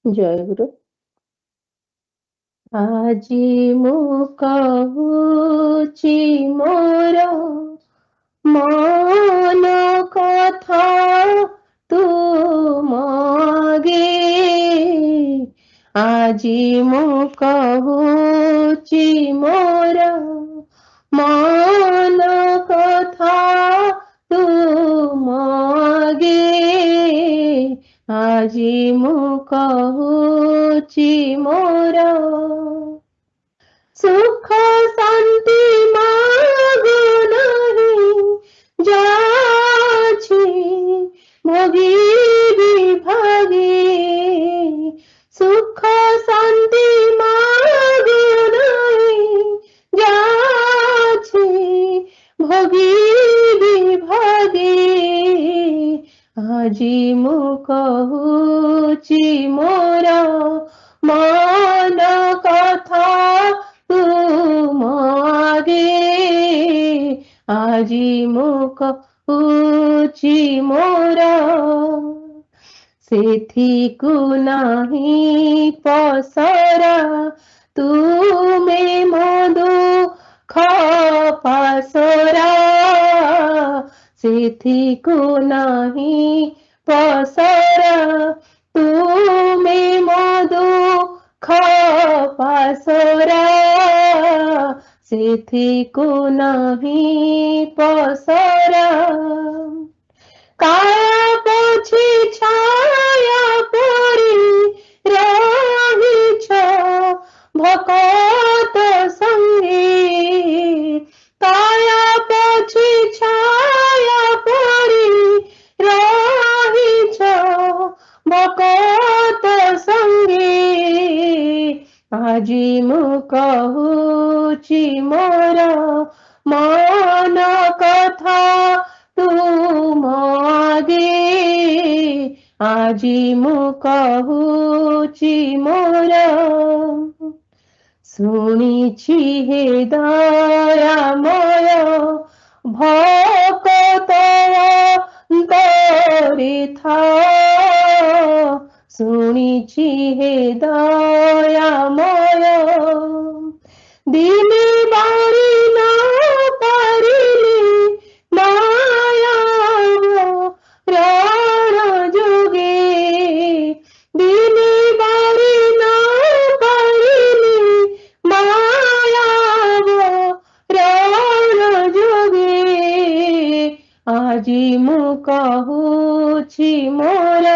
ଜୟଗୁରୁ। ଆଜି ମୁଁ କହୁଛି ମୋର ମନ କଥା ତୁମଗେ। ଆଜି ମୁଁ କହୁଛି ମୋର ମନ କଥା ତୁମଗେ। ଆଜି ମୁଁ କହୁଛି ମୋର ସୁଖ ଶାନ୍ତି ମାଗୁ ନାହିଁ, ଯାଉଛି ଭୋଗିବି ଭାଗି। ସୁଖ ଶାନ୍ତି ମାଗୁ ନାହିଁ, ଯାଉଛି ଭୋଗିବି ଭାଗି। ଆଜି ମୁଁ କହୁଛି ମୋର ମନ କଥା ତୁମଗେ। ଆଜି ମୁଁ କହୁଛି ମୋର ସେଥିକୁ ନାହିଁ ପସରା, ତୁମେ ମୋ ଦୁଃଖ ପାସରା। ସେଥିକୁ ନାହିଁ ପସରା, ତୁମେ ମୋ ଦୁଃଖ ପାସରା। ସେଥିକୁ ନାହିଁ ପସରା। କାୟା ପଛେ ଛାୟା ପରି ରହିଛ ଭକତ ସଙ୍ଗେ। କାୟା ପଛେ ଛାୟା ପରି ରହିଛ ଭକତ ସଙ୍ଗେ। ଆଜି ମୁଁ କହୁଛି ମୋର ମନ କଥା ତୁମଗେ। ଆଜି ମୁଁ କହୁଛି ମୋର ଶୁଣିଛି ହେ ଦୟାମୟ ଭକତ ଅନ୍ତରେ ଥାଅ। ଶୁଣିଛି ହେ ଦୟାମୟ ଦିନେ ବାରି ନ ପାରିଲି ମାୟା ପ୍ରାଣ ଯୋଗେ। ଦିନେ ବାରି ନ ପାରିଲି ମାୟା ପ୍ରାଣ ଯୋଗେ। ଆଜି ମୁଁ କହୁଛି ମୋର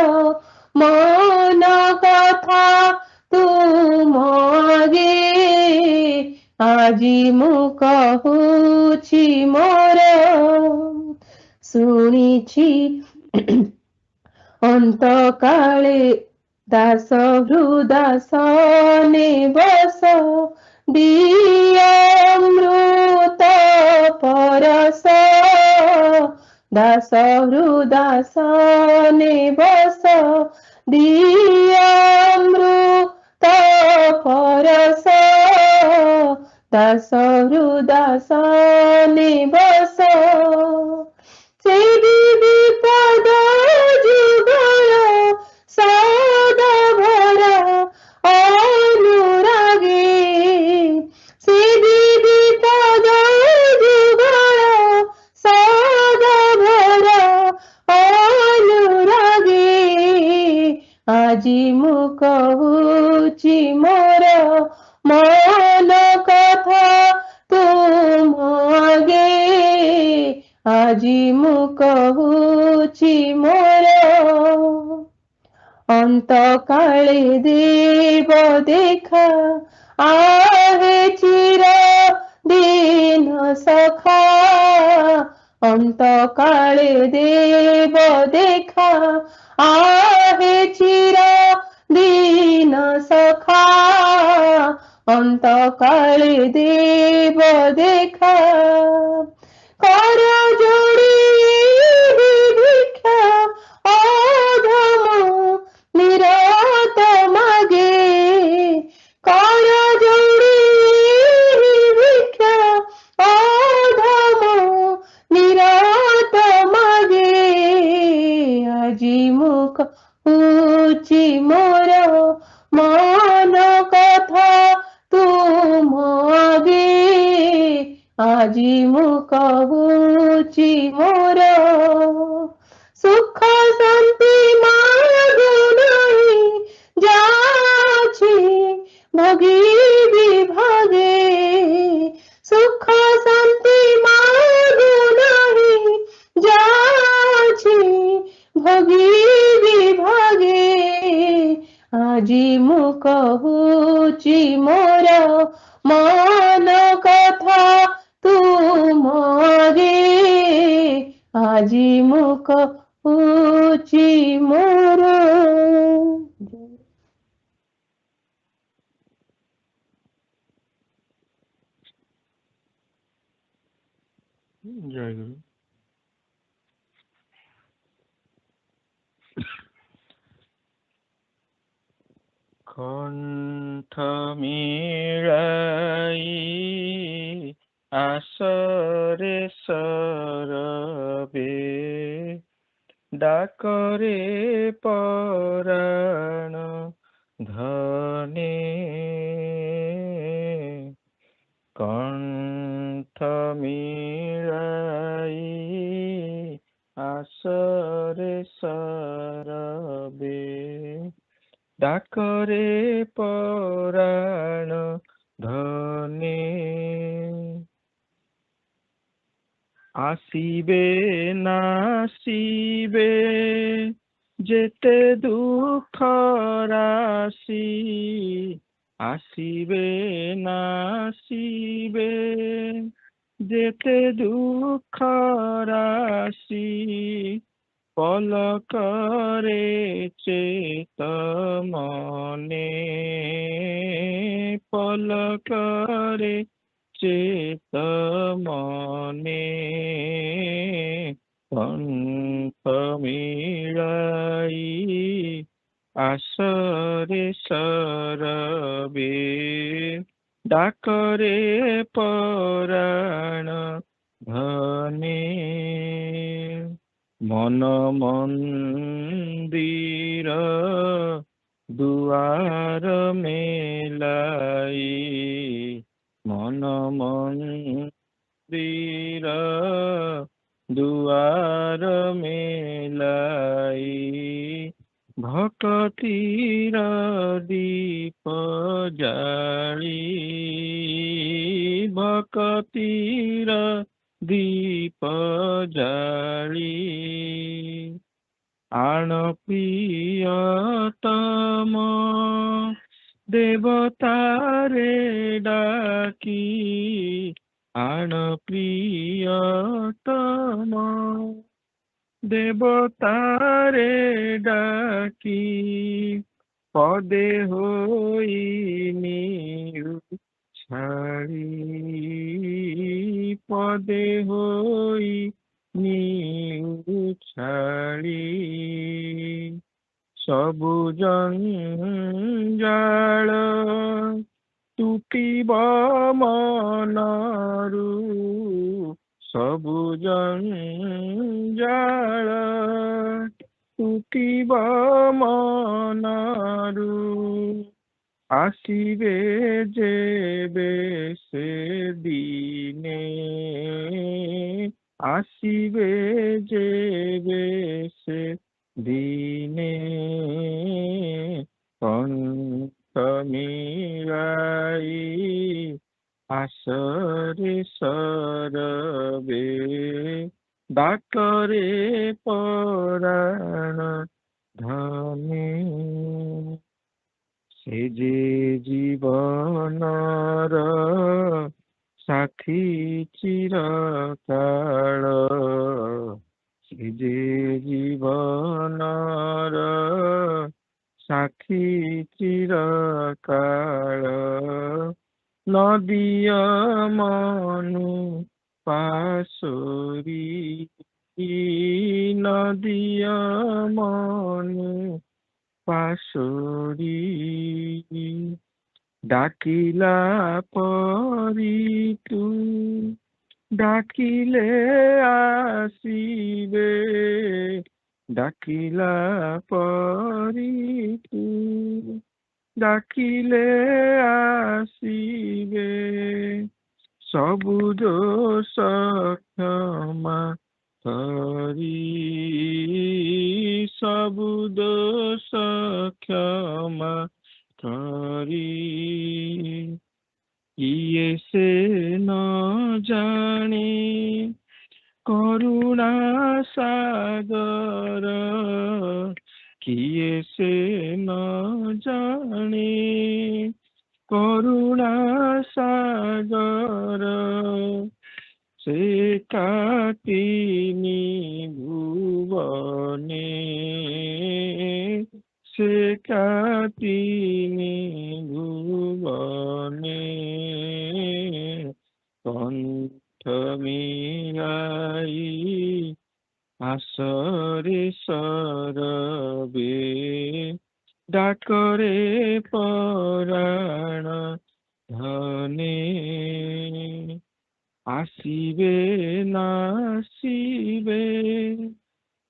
ମନ କଥା ତୁମଗେ। ଆଜି ମୁଁ କହୁଛି ମୋର ଶୁଣିଛି ଅନ୍ତକାଳେ ଦାସ ହୃଦାସନେ ବସ ଦିଅମୃତ ପରସ। ଦାସ ହୃଦାସନେ ବସ ଦିଅମୃତ ପରସ। ଦାସ ହୃଦାସନେ ବସ ସେ ବିପଦ ଯୁଗଳ ସଦା ଭରା ଅନୁରାଗେ। ସେ ବିପଦ ଯୁଗଳ ସଦା ଭରା ଅନୁରାଗେ। ଆଜି ମୁଁ କହୁଛି ମୋର ମନ କଥା ତୁମଗେ। ଆଜି ମୁଁ କହୁଛି ମୋର ଅନ୍ତକାଳେ ଦେବ ଦେଖା ଆହେ ଚିର ଦିନ ସଖା। ଅନ୍ତକାଳେ ଦେବ ଦେଖା ଆହେ ଚିର ଦିନ ସଖା। ଅନ୍ତକାଳେ ଦେବ ଦେଖା କର ଯୋଡ଼ି ଭିକ୍ଷା ଅଧମ ନିରତ ମାଗେ। କର ଯୋଡ଼ି ଭିକ୍ଷା ଅଧମ ନିରତ ମାଗେ। ଆଜି ମୁଁ मोर मन कथा तुम आगे আজি मु कहूची मोर सुख शांति मागु नहीं जाछि भोगी भागे सुख शांति मागु नहीं जाछि भोगी भागे আজি मु कहूची मोर मन कथा तुम आगे আজি मु कहूची मोर। जय गुरु। कंठ मिलाई आसरे सरबे डाकरे पराण धने कंठ मिलाई आसरे सरबे डाकरे पराण धने आसीबे नासीबे जेते दुख राशि आसीबे नासीबे जेते दुख राशि पलकरे चेत मने पलकरे चेत मने कंठ मिलाई आसरे सरबे डाकरे पराण धने मन मंदिर दुआर मेलाई मन मंदिर दुआर मेलाई भक्तिर दीप जाली भक्तिर दीप जाली आण प्रियतम देवतारे डाकी आण प्रियतम देवतारे डाकी पदे होई छाड़ी पदे होई छाड़ी सबु जंजाल टूटिब मनरु सबु जंजाल टूटिब मनरु आसीबे जेबे से दिने आसीबे जेबे से दिने कंठ मिलाई आसरे सरबे डाकरे पराण धने से जे जीवनर साखी चिरकाल से जे जीवनर साखी चिरकाल नदिय मनु पासोरी नदिय मनु पासोरी डाकिला परी तू डाकिले आसीबे ଡାକିଲା ପରି ତୁ ଡାକିଲେ ଆସିବେ, ସବୁ ଦୋଷ କ୍ଷମା କରି, ସବୁ ଦୋଷ କ୍ଷମା କରି। କିଏ ସେ ନ ଜାଣେ କରୁଣା ସାଗର, କିଏ ସେ ନ ଜାଣେ କରୁଣା ସାଗର, ସେ କାଟିନି ଭୁବନେ, ସେ କାଟିନି ଭୁବନେ। କଣ୍ଠ ମିଳାଇ ଆସରେ ସରବେ, ଡାକରେ ପରାଣ ଧନେ। ଆସିବେ ନାସିବେ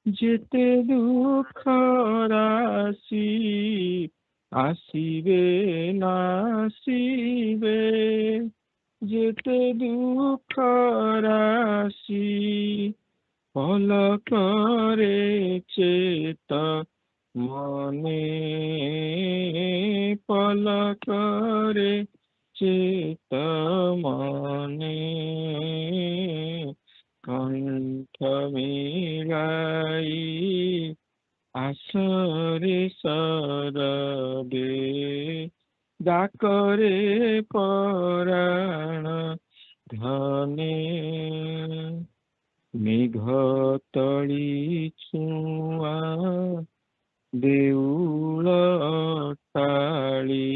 ଯେତେ ଦୁଃଖ ରାଶି, ଆସିବେ ନାସିବେ ଯେତେ ଦୁଃଖ ରାଶି। ପଲକରେ ଚେତ ମନେ, ପଲକରେ ଚେତ ମନେ। କଣ୍ଠ ମିଳାଇ ଆସରେ ସରବେ, ଡାକରେ ପରାଣ ଧନେ। ମେଘ ତଳି ଛୁଆଁ ଦେଉଳ ଅଟ୍ଟାଳି,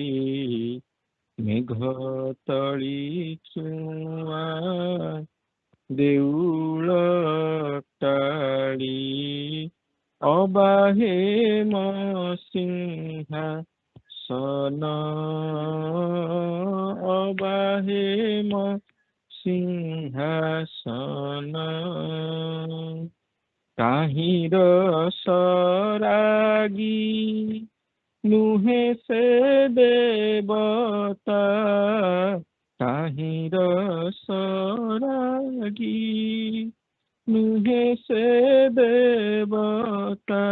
ମେଘ ତଳି ଛୁଆଁ ଦେଉଳ ଅଟ୍ଟାଳି। ଅବାହେ ମୋ ସିଂହାସନ, ଅବାହେ ମୋ ସିଂହାସନ। କାହିଁର ସରାଗୀ ନୁହେଁ ସେ ଦେବତା, କାହିଁର ସରାଗୀ ନୁହେଁ ସେ ଦେବତା।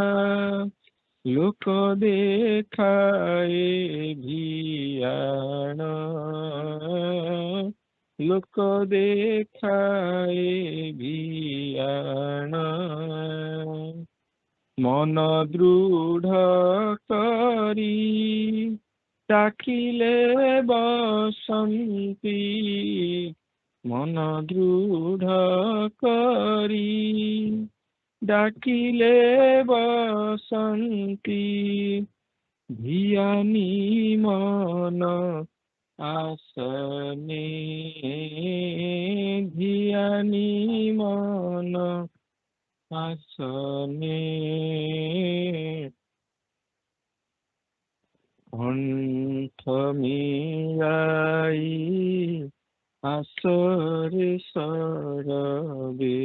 ଲୋକ ଦେଖାଏ ଭିଆଣ, ଲୋକ ଦେଖାଏ ଭିଆଣ। ମନ ଦୃଢ଼ କରି ଡାକିଲେ ବସନ୍ତି, ମନ ଦୃଢ଼ କରି ଡାକିଲେ ବସନ୍ତି। ଧିଆନି ମନ ଆସନେ, ଧିଆନି ମନ ଆସନେ। କଣ୍ଠ ମିଳାଇ ଆସରେ ସରବେ,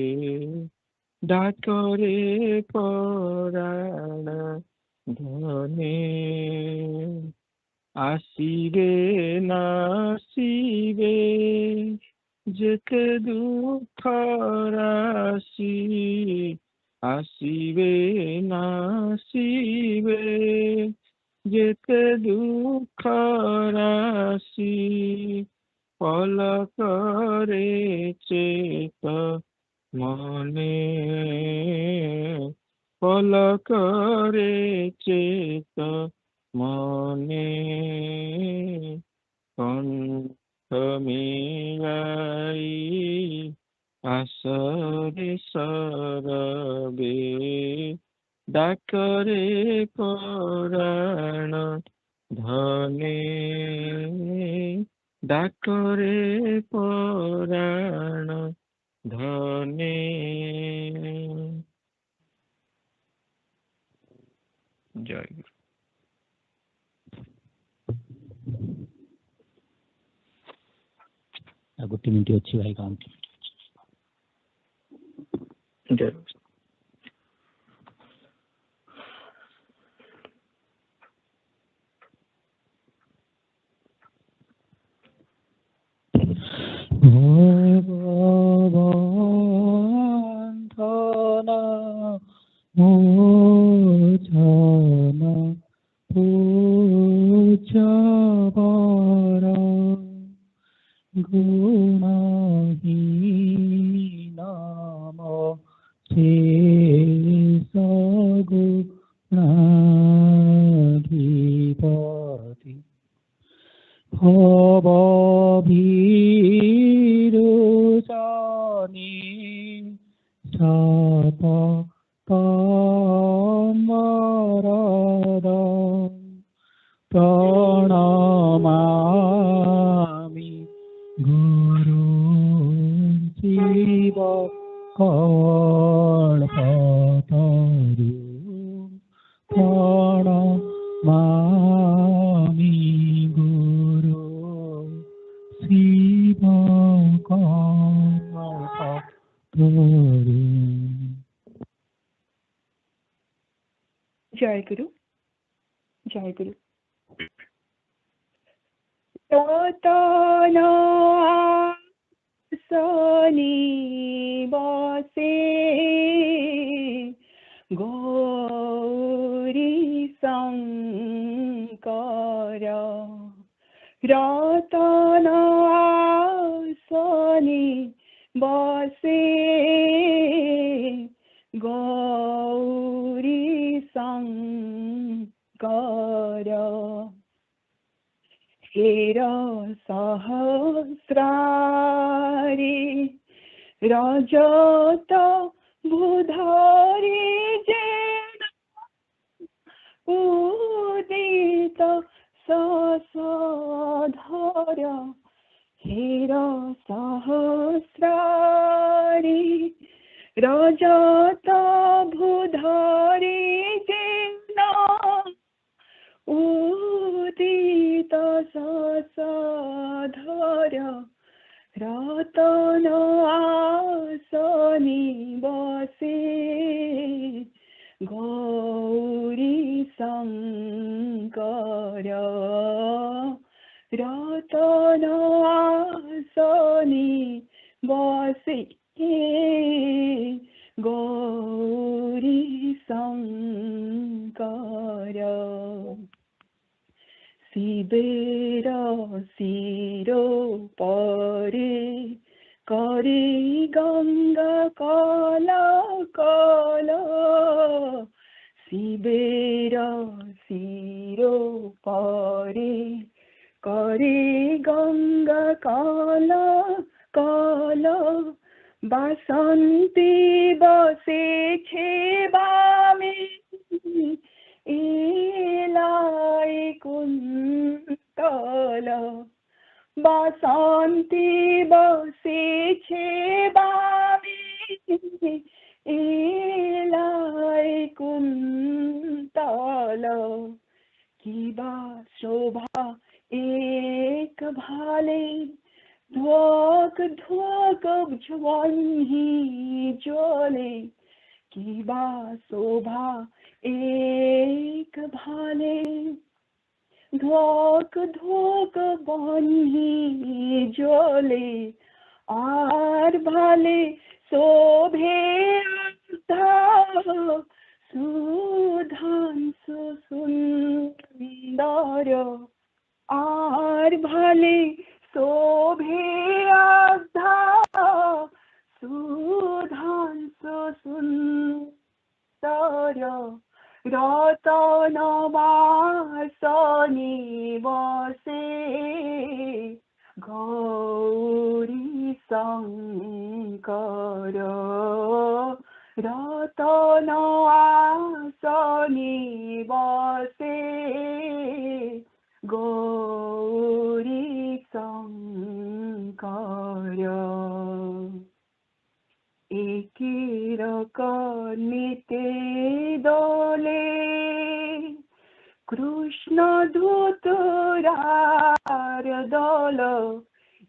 ଡାକରେ ପରାଣ ଧନେ। ଆସିବେ ନାସିବେ ଯେତେ ଦୁଃଖ ରାଶି, ଆସିବେ ନାସିବେ ଯେତେ ଦୁଃଖ ରାଶି। ପଲକରେ ଚେତ ମନେ, ପଲକରେ ଚେତ ମନେ। କଣ୍ଠ ମିଳାଇ ଆସରେ ସରବେ, ଡାକରେ ପରାଣ ଧନେ, ଡାକରେ ପରାଣ ଧନେ। ଜୟଗୁରୁ। ଆଉ ଗୋଟେ ମିନିଟ୍ ଅଛି ଭାଇ, କାଉଣ୍ଟ। ଜୟ Ojana puja bara gunahinama chesa gunadhipati bhavabhirujani sapa Tamarada Pranamami Guru Siva Kalpataru Pranamami Guru Siva Kalpataru. Jayaguru, Jayaguru. Tatana sani base Gauri Sankara Ratana sani base Gauri Sankara Hera Sahasrari Rajata Budhari Jena Udita Sasadhara Hera Sahasrari Rajata Budhari Jena Udita Sasadhara Ratana asani base Gauri Sankara Ratana asani base Gauri Sankara Sibera siro pare Kari Ganga Kala Kala Sibera siro pare Kari Ganga Kala Kala Basanti base chebami Ilai kuntala Basanti base chebami Ilai kuntala Kiba shobha ek bhale Dhwak dhwak jwanhi jole Kiba shobha ek bhale Dhwak dhwak banhi jole Ar bhale shobhe Sudhan susundara Ar bhale shobhe adha Sudhan susundara Ratana vasani vase Gauri Sankara Ratana vasani vase Gauri Sankara Ekirakanite dole Krishna dhuturar dolo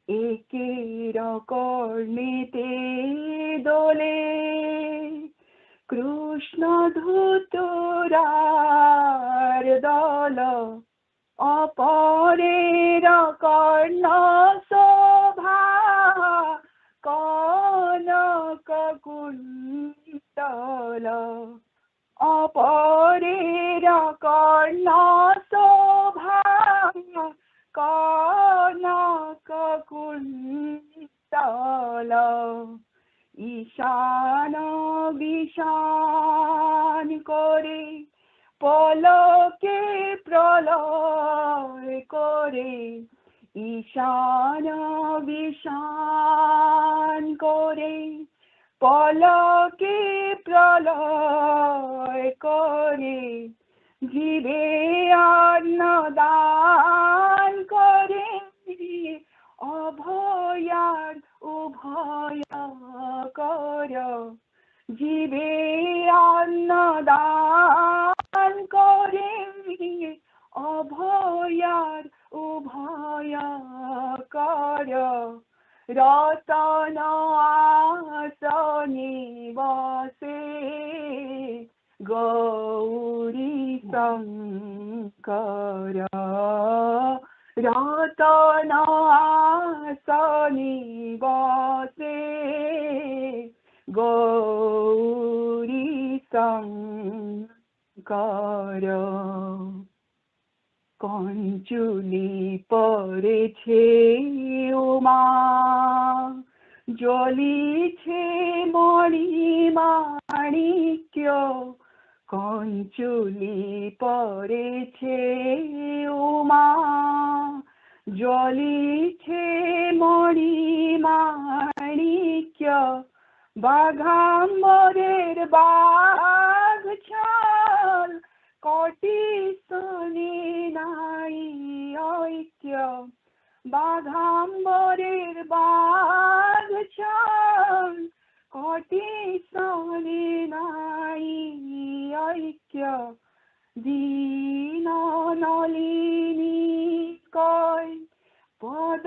Ekirakanite dole Krishna dhuturar dolo Aparera karna sobha Kanaka kuntala অপরের কর্ণ শোভা কনক কুন্তল ঈশান বিষান করে পলকে প্রলয় করে ঈশান বিষান করে পলকে প্রলয় করে জীবে অন্নদান করে অভয়ার উভয় কর জীবে অন্নদান করে অভয়ার উভয় কর রতন আসনে বসে গৌরী শঙ্কর রতন আসনে বসে গৌরী শঙ্কর কঞ্চুলি পড়েছে উমা জ্বলিছে মণি মাণিক্য কঞ্চুলি পড়েছে উমা জ্বলিছে মণি মাণিক্য বাঘাম্বরের বাঘ ছাল কটি শনি নাই ঐক্য বাঘাম্বরের বাঘ ছাল কটি শনি নাই ঐক্য দীন নলিনী কয় পদ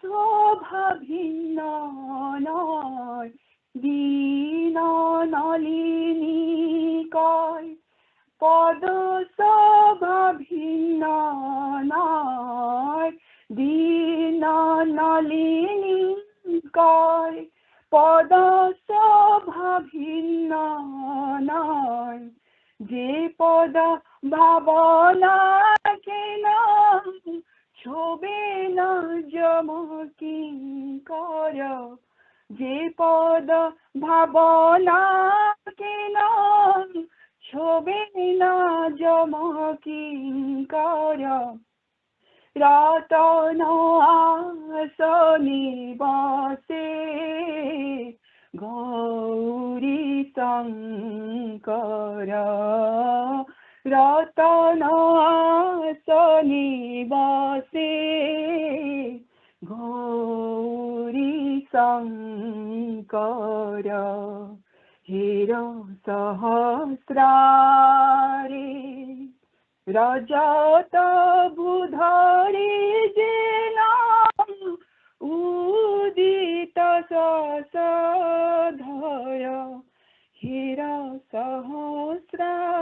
শোভা ভিন্ন নয় দীন নলিনী কয় পদ শোভা ভিন্ন নয় দীন নলিনী কয় পদ শোভা ভিন্ন নয় যে পদ ভাবনা কেন ছোবে না যমকি কর যে পদ ভাবনা কেন ছোবে না যমকি কর রতন আসনে বসে গৌরী শঙ্কর রতন আসনে বসে গৌরী শঙ্কর হের সহস্রারে রজত বুধরে যে নাম উদিত সধয় হের সহস্রারে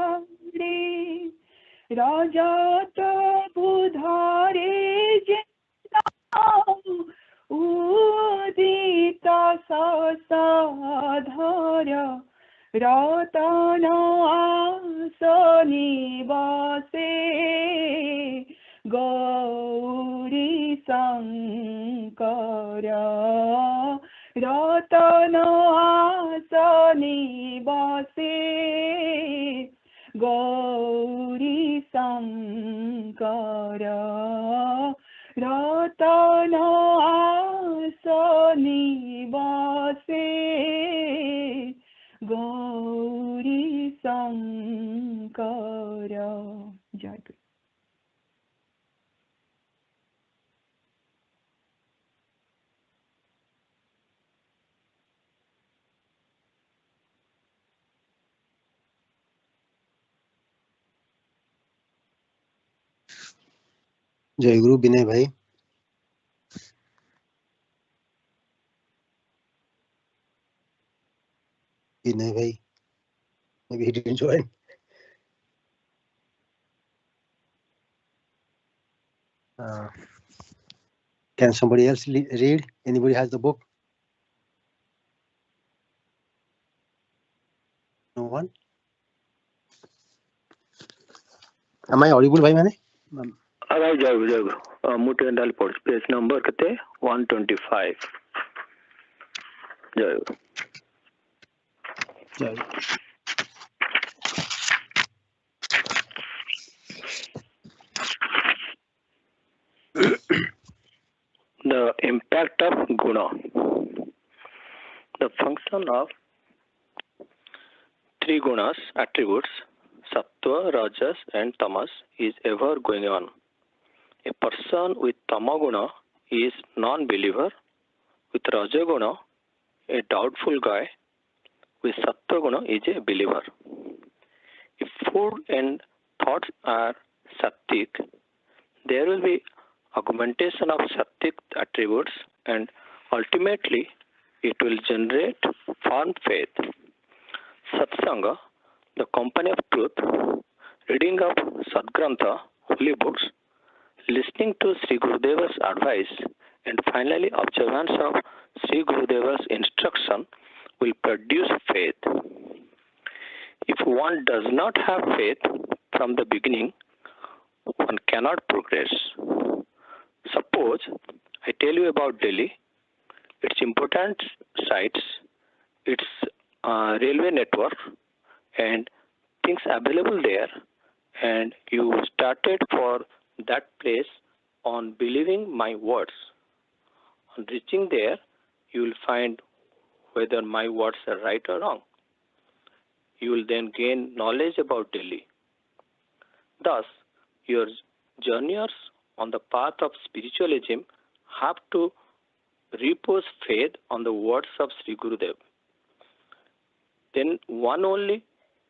রজত বুধরে যে নাম উদিত সধয় রতন আসনে বসে গৌরী শঙ্কর রতন আসনে বসে গৌরী শঙ্কর রতন আসনে বসে গৌরী শঙ্কর জয় গুরু। जय गुरु विनय भाई। विनय भाई, maybe he didn't join. Can somebody else read? Anybody has the book? No one? Am I audible, bhai mane? Jayaguru. Mutte dal port. Page number kate 125. Jayaguru. Jai. The impact of guna. The function of three gunas, attributes, sattva, rajas and tamas, is ever going on. A person with tamaguna is non-believer, with rajaguna a doubtful guy, with sattva guna is a believer. If food and thoughts are sattic, there will be augmentation of sattic attributes and ultimately it will generate firm faith. Satsanga, the company of truth, reading of Sadgrantha, holy books, listening to Sri Gurudeva's advice, and finally observance of Sri Gurudeva's instruction will produce faith. If one does not have faith from the beginning, one cannot progress. Suppose I tell you about Delhi, its important sites, its railway network, and things available there, and you started for that place on believing my words. On reaching there, you will find whether my words are right or wrong. You will then gain knowledge about Delhi. Thus, your journeyers on the path of spiritualism have to repose faith on the words of Sri Gurudev. Then one only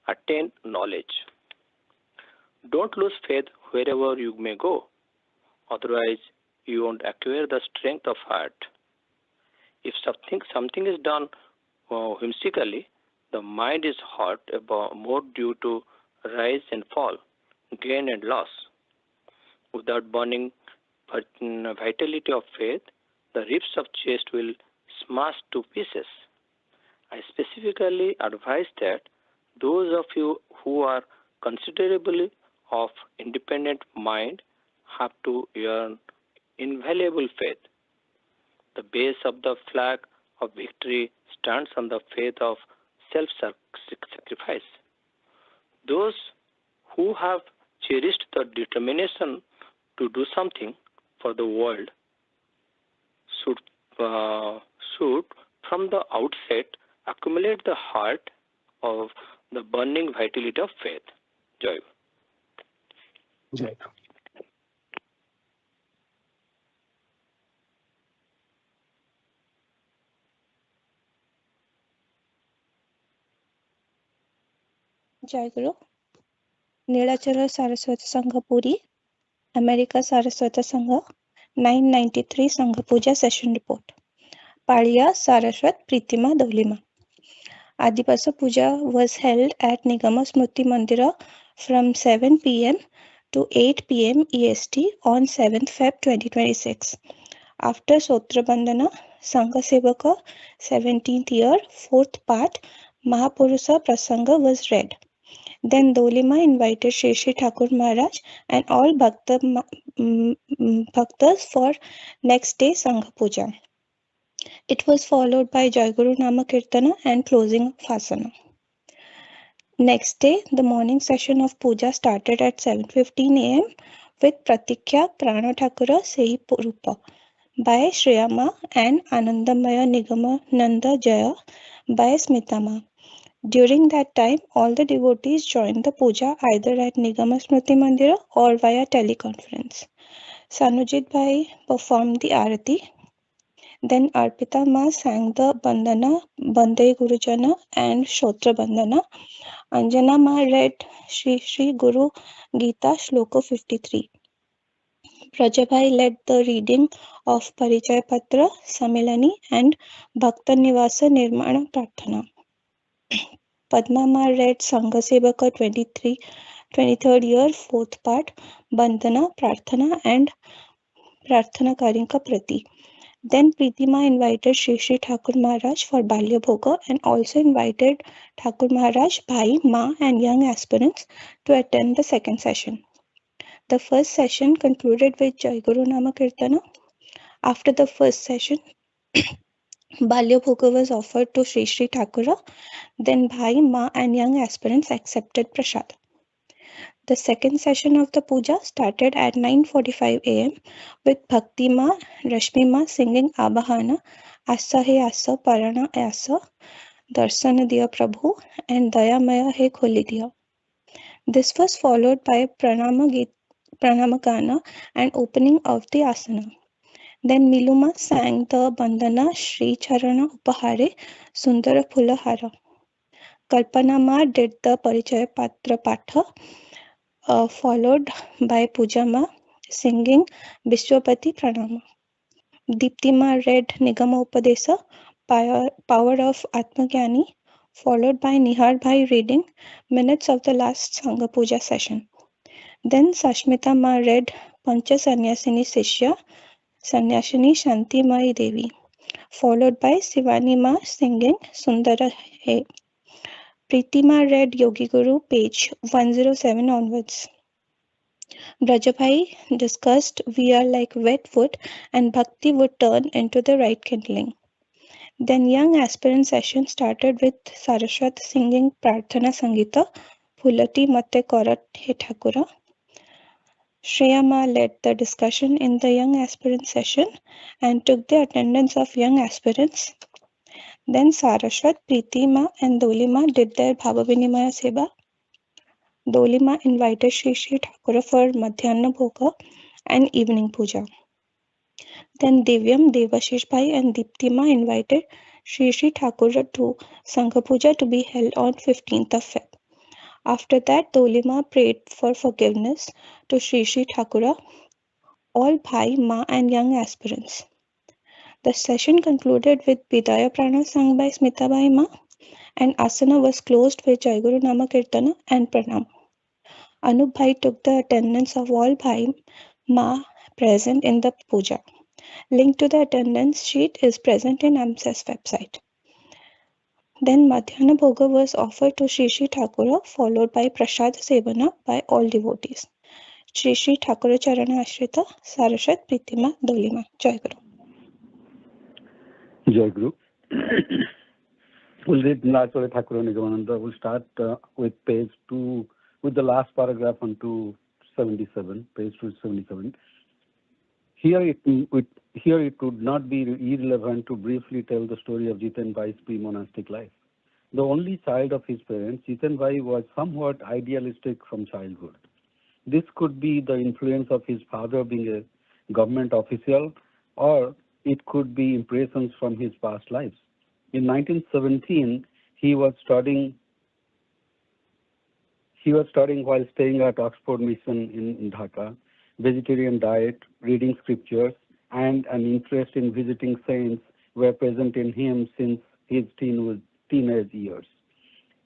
attain knowledge. Don't lose faith wherever you may go. Otherwise, you won't acquire the strength of heart. If something is done whimsically, the mind is hot about more due to rise and fall, gain and loss. Without burning vitality of faith, the ribs of chest will smash to pieces. I specifically advise that those of you who are considerably of independent mind have to earn invaluable faith. The base of the flag of victory stands on the faith of self-sacrifice. Those who have cherished the determination to do something for the world should from the outset accumulate the heart of the burning vitality of faith. Joy. Jai. Jayaguru. Nilachara Saraswati Sangha Puri, America Saraswati Sangha, 993 Sangha Puja Session Report. Paliya Saraswat Pritima Dolima. Adhibasa Puja was held at Nigama Smriti Mandira from 7 p.m. to 8 p.m. EST on 7th Feb 2026. After Sotra Bandhana, Sangha Sevaka 17th year, 4th part, Mahapurusa Prasanga was read. Then Dolima invited Shree Shree Thakur Maharaj and all bhaktas for next day Sangha Puja. It was followed by Jayaguru Nama Kirtana and closing of Asana. Next day, the morning session of Puja started at 7:15 a.m. with Pratikya Prana Thakura Sehi Rupa by Shriyama and Anandamaya Nigama Nanda Jaya by Smitama. During that time, all the devotees joined the puja either at Nigama Smriti Mandira or via teleconference. Sanujit Bhai performed the arati. Then Arpita Ma sang the Bandana, Bande Gurujana and Shotra Bandana. Anjana Ma read Shree Shree Guru Gita Shloka 53. Prajabhai led the reading of Parichaya Patra, Samilani and Bhakta Nivasa Nirmana Prarthana. Padma Ma read Sangha Sevaka 23rd year, 4th part, Bandhana, Prarthana and Prarthana Karinka Prati. Then Pritima invited Shree Shree Thakur Maharaj for Balya Bhoga and also invited Thakur Maharaj, Bhai, Ma and young aspirants to attend the second session. The first session concluded with Jayaguru Namakirtana. After the first session, Balya Bhoga was offered to Shree Shree Thakur. Then Bhai, Ma and young aspirants accepted Prasad. The second session of the puja started at 9:45 am with Bhakti Ma, Rashmi Ma singing Abahana, Asa He Asa, Parana Asa, Darsana Diya Prabhu and Daya Maya He Kholi Diya. This was followed by Pranama Gana and opening of the asana. Then Miluma sang the Bandana Shri Charana Upahare Sundara Phulahara. Kalpana Ma did the Parichaya Patra Patha, followed by Puja Ma singing Vishwapati Pranama. Deepti Ma read Nigama Upadesa, Power of Atmagyani, followed by Nihar Bhai reading minutes of the last Sangha Puja session. Then Sashmita Ma read Pancha Sannyasini Sishya, Sannyasini Shanti Mai Devi, followed by Sivani Ma singing Sundara Hai. Preeti Ma read Yogi Guru page 107 onwards. Brajabhai discussed we are like wet wood and bhakti would turn into the right kindling. Then young aspirant session started with Saraswat singing Prarthana Sangita, Phulati Mate Korat He Thakura. Shreya Ma led the discussion in the young aspirant session and took the attendance of young aspirants. Then Saraswat, Preeti Ma and Doli Ma did their Bhavavinimaya Seva. Doli Ma invited Shree Shree Thakur for Madhyana Bhoga and evening puja. Then Divyam, Devashish Bhai and Deepti Ma invited Shree Shree Thakur to Sangha Puja to be held on 15th of Feb. After that, Doli Ma prayed for forgiveness to Shree Shree Thakur, all Bhai, Ma and young aspirants. The session concluded with Bidaya Prana sung by Smita Bhai Ma and asana was closed with Jayaguru Namakirtana and Pranam. Anup Bhai took the attendance of all Bhai Ma present in the puja. Link to the attendance sheet is present in AMSAS website. Then Madhyana Bhoga was offered to Shree Shree Thakur, followed by Prasad Sevana by all devotees. Shree Shree Thakur Charana Ashrita, Saraswat, Pritima, Dolima. Jai Guru. Jai Guru. We'll read Nilachari Thakur Nigamananda. We'll start with page 2, with the last paragraph on 277, page 277. Here it would not be irrelevant to briefly tell the story of Jiten Bhai's pre-monastic life. The only child of his parents, Jiten Bhai was somewhat idealistic from childhood. This could be the influence of his father being a government official, or it could be impressions from his past lives. In 1917, he was studying while staying at Oxford Mission in Dhaka. Vegetarian diet, reading scriptures, and an interest in visiting saints were present in him since his teenage years.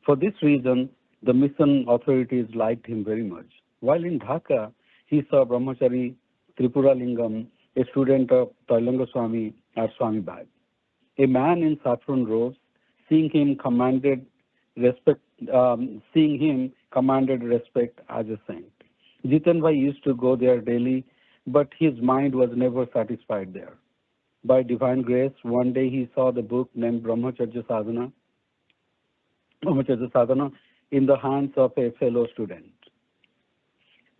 For this reason, the mission authorities liked him very much. While in Dhaka, he saw Brahmachari Tripura Lingam, a student of Tailanga Swami at Swami Bag. A man in saffron robes, seeing him commanded respect as a saint. Jiten Bhai used to go there daily, but his mind was never satisfied there. By divine grace, one day he saw the book named Brahmacharya Sadhana in the hands of a fellow student.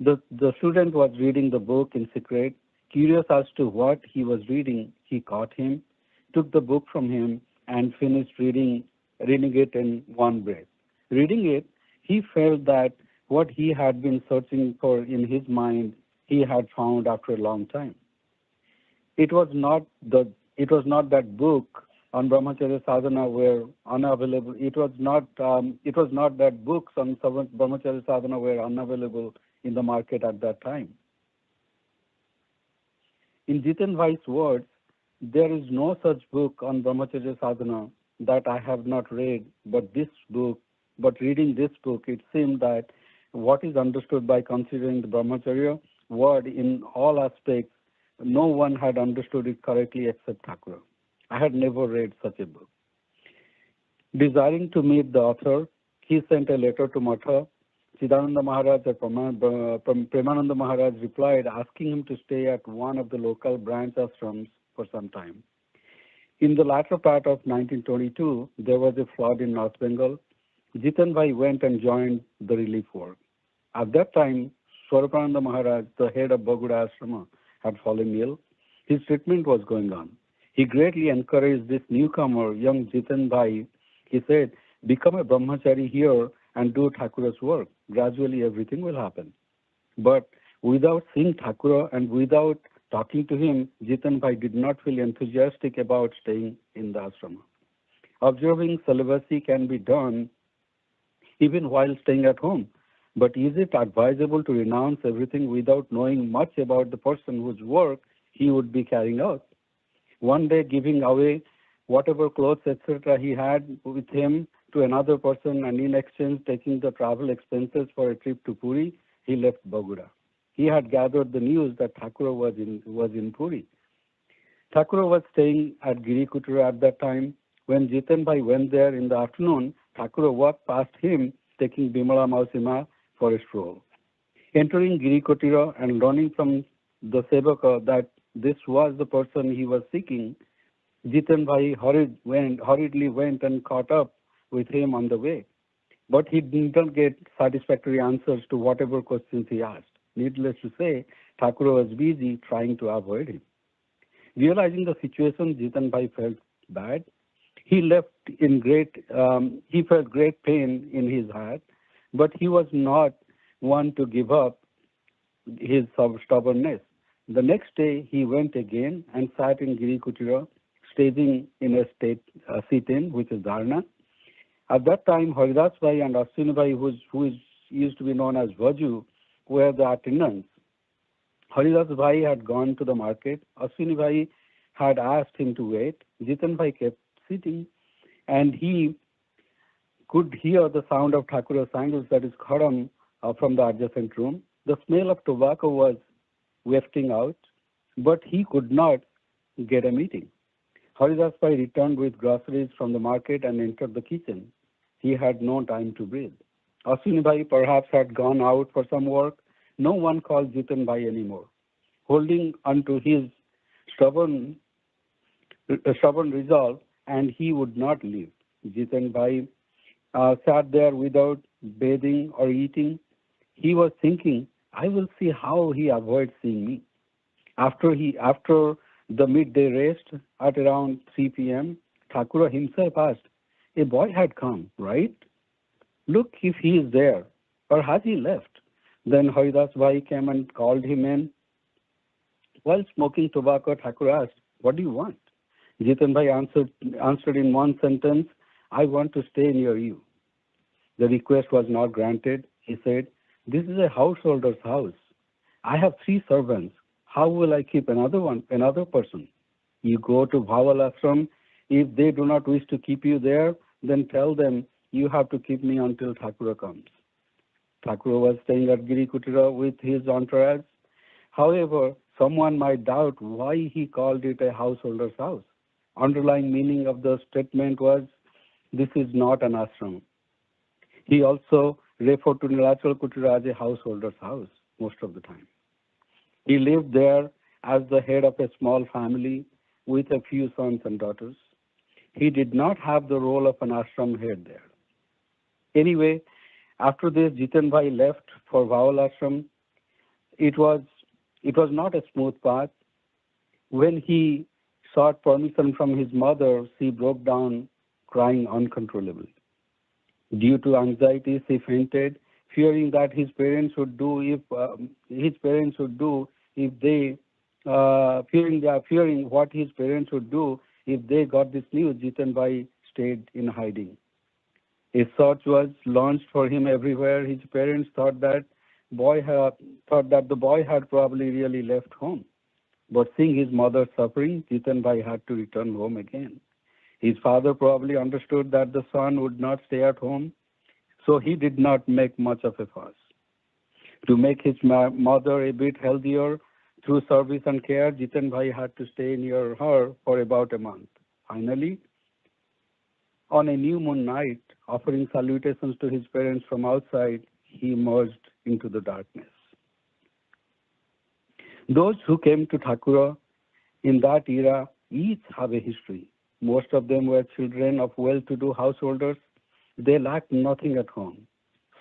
The student was reading the book in secret. Curious as to what he was reading, he caught him, took the book from him, and finished reading it in one breath. Reading it, he felt that what he had been searching for in his mind, he had found after a long time. It was not that book on Brahmacharya Sadhana were unavailable. It was not that books on Brahmacharya Sadhana were unavailable in the market at that time. In Jiten Bhai's words, there is no such book on Brahmacharya Sadhana that I have not read, but reading this book, it seemed that what is understood by considering the Brahmacharya word in all aspects, no one had understood it correctly except Thakur. I had never read such a book. Desiring to meet the author, he sent a letter to Matha, Chidananda Maharaj or Premananda Maharaj replied, asking him to stay at one of the local branch ashrams for some time. In the latter part of 1922, there was a flood in North Bengal. Jitan Bhai went and joined the relief work. At that time, Swarupananda Maharaj, the head of Baguda Ashrama, had fallen ill. His treatment was going on. He greatly encouraged this newcomer, young Jitan Bhai. He said, become a brahmachari here and do Thakura's work. Gradually everything will happen. But without seeing Thakura and without talking to him, Jitan Bhai did not feel enthusiastic about staying in the ashrama. Observing celibacy can be done even while staying at home. But is it advisable to renounce everything without knowing much about the person whose work he would be carrying out? One day giving away whatever clothes, etc. he had with him to another person, and in exchange taking the travel expenses for a trip to Puri, he left Baguda. He had gathered the news that Thakura was in Puri. Thakura was staying at Girikutura at that time. When Jitan Bhai went there in the afternoon, Thakura walked past him taking Bimala Mausima for a stroll. Entering Girikutura and learning from the Sevaka that this was the person he was seeking, Jitan Bhai hurriedly went and caught up with him on the way. But he did not get satisfactory answers to whatever questions he asked. Needless to say, Thakura was busy trying to avoid him. Realizing the situation, Jitan Bhai felt bad. He felt great pain in his heart, but he was not one to give up his stubbornness. The next day, he went again and sat in Girikutura, staging in a sit-in, which is dharna. At that time, Haridas Bhai and Ashwini Bhai, who used to be known as Vaju, were the attendants. Haridas Bhai had gone to the market. Ashwini Bhai had asked him to wait. Jitan Bhai kept sitting, and he could hear the sound of Thakura's sandals, that is kharam, from the adjacent room. The smell of tobacco was wafting out, but he could not get a meeting. Haridas Bhai returned with groceries from the market and entered the kitchen. He had no time to breathe. Ashwini Bhai perhaps had gone out for some work. No one called Jitan Bhai anymore. Holding onto his stubborn resolve, and he would not leave. Jitan Bhai sat there without bathing or eating. He was thinking, I will see how he avoids seeing me. After the midday rest at around 3 p.m., Thakura himself asked, a boy had come, right? Look if he is there, or has he left? Then Haridas Bhai came and called him in. While smoking tobacco, Thakura asked, what do you want? Jitan Bhai answered in one sentence, I want to stay near you. The request was not granted. He said, this is a householder's house. I have 3 servants. How will I keep another person? You go to Bhaval Ashram. If they do not wish to keep you there, then tell them you have to keep me until Thakura comes. Thakura was staying at Girikutura with his entourage. However, someone might doubt why he called it a householder's house. Underlying meaning of the statement was, this is not an ashram. He also referred to Nilachal Kutura as a householder's house most of the time. He lived there as the head of a small family with a few sons and daughters. He did not have the role of an ashram head there. Anyway, after this, Jitan Bhai left for Bhaval Ashram. It was not a smooth path. When he sought permission from his mother, she broke down crying uncontrollably. Due to anxiety, she fainted, fearing that his parents would do fearing what his parents would do if they got this news. Jitan Bhai stayed in hiding. A search was launched for him everywhere. His parents thought that the boy had probably really left home. But seeing his mother suffering, Jitan Bhai had to return home again. His father probably understood that the son would not stay at home, so he did not make much of a fuss. To make his mother a bit healthier through service and care, Jitan Bhai had to stay near her for about a month. Finally, on a new moon night, offering salutations to his parents from outside, he merged into the darkness. Those who came to Thakura in that era each have a history. Most of them were children of well-to-do householders. They lacked nothing at home.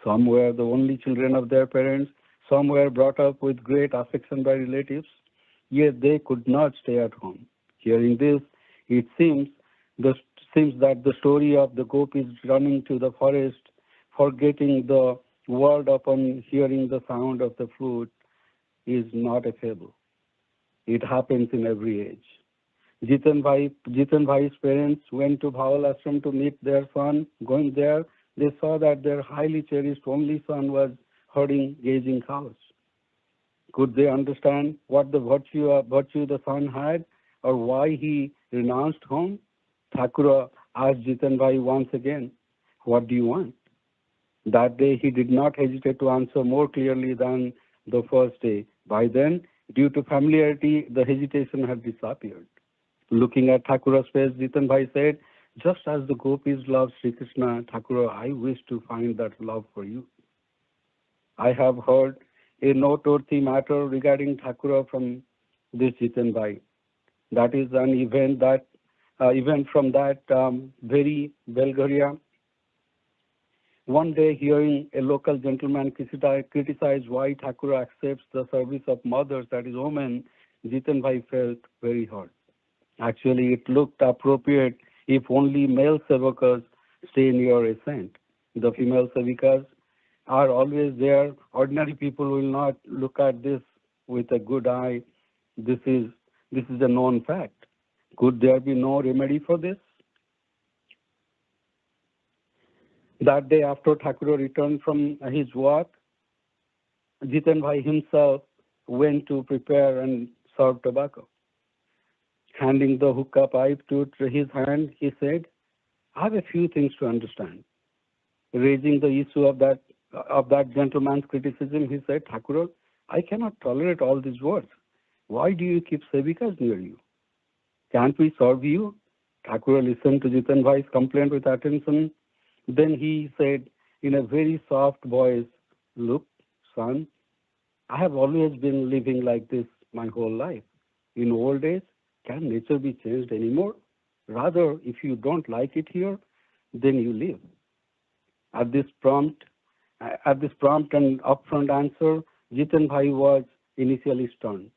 Some were the only children of their parents. Some were brought up with great affection by relatives. Yet they could not stay at home. Hearing this, it seems that the story of the gopis running to the forest, forgetting the world upon hearing the sound of the flute, is not a fable. It happens in every age. Jitan Bhai's parents went to Bhawal Ashram to meet their son. Going there, they saw that their highly cherished only son was herding grazing cows. Could they understand what the virtue the son had, or why he renounced home? Thakura asked Jitan Bhai once again, "What do you want?" That day he did not hesitate to answer more clearly than the first day. By then, due to familiarity, the hesitation had disappeared. Looking at Thakura's face, Jitan Bhai said, "Just as the gopis love Sri Krishna, Thakura, I wish to find that love for you." I have heard a noteworthy matter regarding Thakura from this Jitan Bhai. That is an event from that very Bulgaria. One day, hearing a local gentleman criticize why Thakura accepts the service of mothers, that is women, Jitan Bhai felt very hurt. Actually, it looked appropriate if only male sevakas stay near a saint. The female sevikas are always there. Ordinary people will not look at this with a good eye. This is a known fact. Could there be no remedy for this? That day, after Thakura returned from his walk, Jitan Bhai himself went to prepare and serve tobacco. Handing the hookah pipe to his hand, he said, "I have a few things to understand." Raising the issue of that gentleman's criticism, he said, "Thakura, I cannot tolerate all these words. Why do you keep sevikas near you? Can't we serve you?" Thakura listened to Jitan Bhai's complaint with attention. Then he said in a very soft voice, "Look, son, I have always been living like this my whole life. In old days, can nature be changed anymore? Rather, if you don't like it here, then you leave." At this prompt and upfront answer, Jitan Bhai was initially stunned.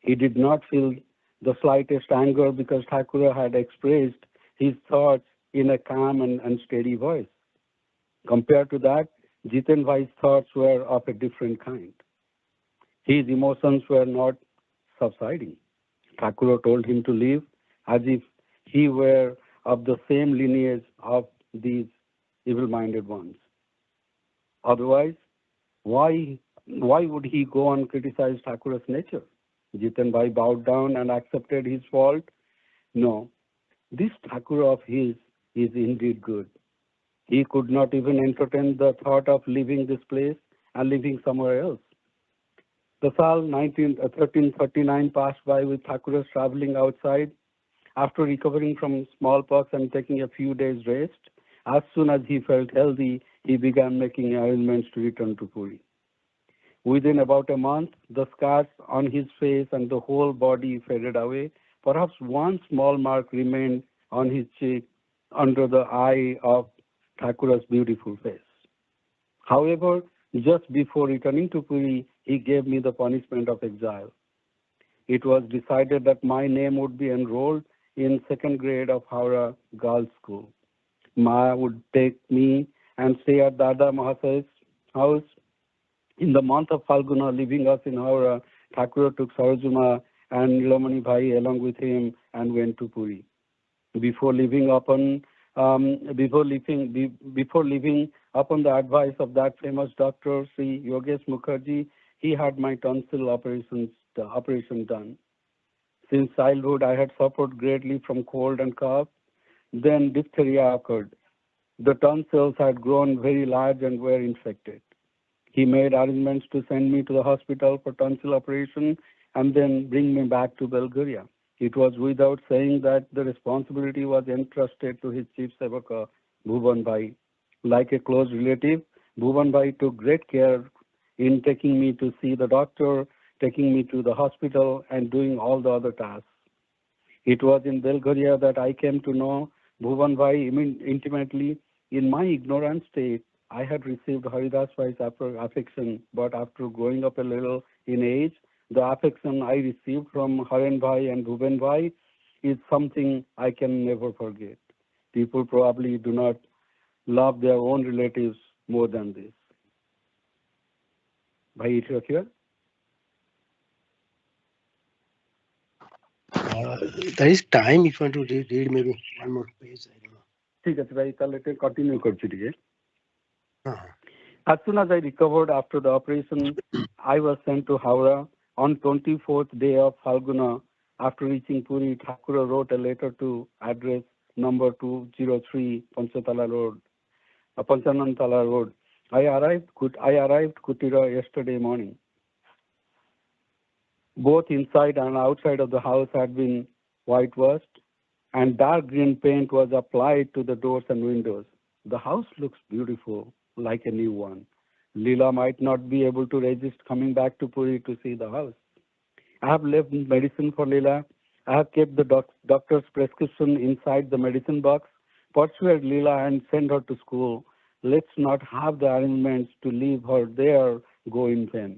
He did not feel the slightest anger because Thakura had expressed his thoughts in a calm and steady voice. Compared to that, Jitan Bhai's thoughts were of a different kind. His emotions were not subsiding. Thakura told him to leave as if he were of the same lineage of these evil-minded ones. Otherwise, why would he go and criticize Thakura's nature? Jitan Bhai bowed down and accepted his fault. No, this Thakura of his is indeed good. He could not even entertain the thought of leaving this place and living somewhere else. The Saal 1339 passed by with Thakura traveling outside. After recovering from smallpox and taking a few days' rest, as soon as he felt healthy, he began making arrangements to return to Puri. Within about a month, the scars on his face and the whole body faded away. Perhaps one small mark remained on his cheek under the eye of Thakura's beautiful face. However, just before returning to Puri, he gave me the punishment of exile. It was decided that my name would be enrolled in second grade of Howrah Girls' School. Ma would take me and stay at Dada Mahasay's house. In the month of Falguna, leaving us in Howrah, Thakura took Sarojuma and Nilamani Bhai along with him and went to Puri. Before leaving upon the advice of that famous doctor, Sri Yogesh Mukherjee, he had my tonsil operation done. Since childhood, I had suffered greatly from cold and cough. Then diphtheria occurred. The tonsils had grown very large and were infected. He made arrangements to send me to the hospital for tonsil operation and then bring me back to Bulgaria. It was without saying that the responsibility was entrusted to his chief sevaka, Bhuban Bhai. Like a close relative, Bhuvan Bhai took great care in taking me to see the doctor, taking me to the hospital, and doing all the other tasks. It was in Belgharia that I came to know Bhuvan Bhai intimately. In my ignorant state, I had received Haridas Bhai's affection, but after growing up a little in age, the affection I received from Haren Bhai and Bhuvan Bhai is something I can never forget. People probably do not love their own relatives more than this. Bhai, it is here? There is time if you want to read maybe one more page. I don't know. ঠিক আছে ভাই, তাহলে continue করছি ଟିକେ. Uh-huh. As soon as I recovered after the operation, I was sent to Howrah. On 24th day of Falguna, after reaching Puri, Thakur wrote a letter to address number 203 Panchanantala Road. I arrived Kutira yesterday morning. Both inside and outside of the house had been whitewashed, and dark green paint was applied to the doors and windows. The house looks beautiful, like a new one. Leela might not be able to resist coming back to Puri to see the house. I have left medicine for Leela. I have kept the doctor's prescription inside the medicine box. Persuade Leela and send her to school. Let's not have the arrangements to leave her there go in vain.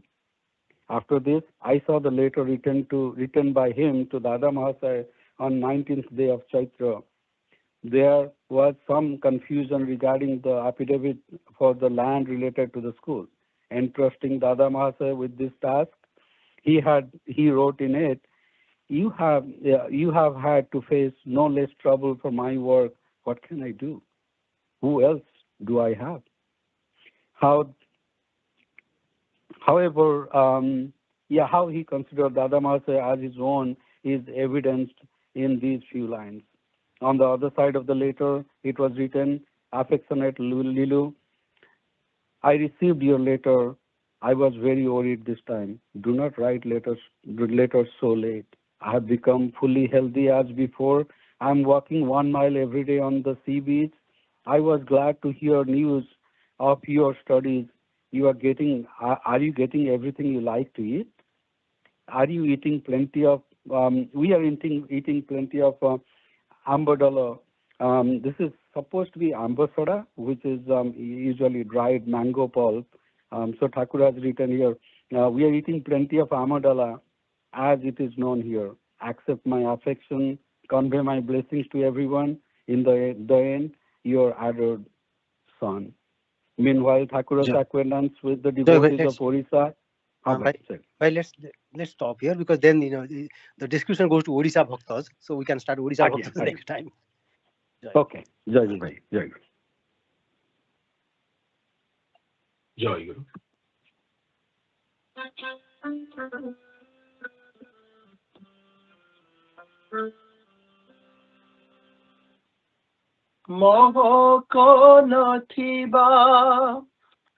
After this, I saw the letter written by him to Dada Mahasaya on 19th day of Chaitra. There was some confusion regarding the affidavit for the land related to the school. Entrusting Dada Mahasaya with this task, he wrote in it, you have had to face no less trouble for my work. What can I do? Who else do I have? However, how he considered Dada Mahasaya as his own is evidenced in these few lines. On the other side of the letter, it was written, Affectionate Lilu, I received your letter. I was very worried this time. Do not write letters so late. I have become fully healthy as before. I am walking 1 mile every day on the sea beach. I was glad to hear news of your studies. Are you getting everything you like to eat? Are you eating plenty of, we are eating plenty of ambadala. This is supposed to be ambasada, which is usually dried mango pulp. So Thakur has written here, we are eating plenty of amadala, as it is known here. Accept my affection, convey my blessings to everyone. In the end, your adored son. Meanwhile, Thakur's acquaintance with the devotees of Orissa. Let's stop here, because then the discussion goes to Orissa Bhaktas, so we can start Orissa Bhaktas next time. Okay. Jai Guru Bhai. Jai Guru. Jai Guru. महक नथिबा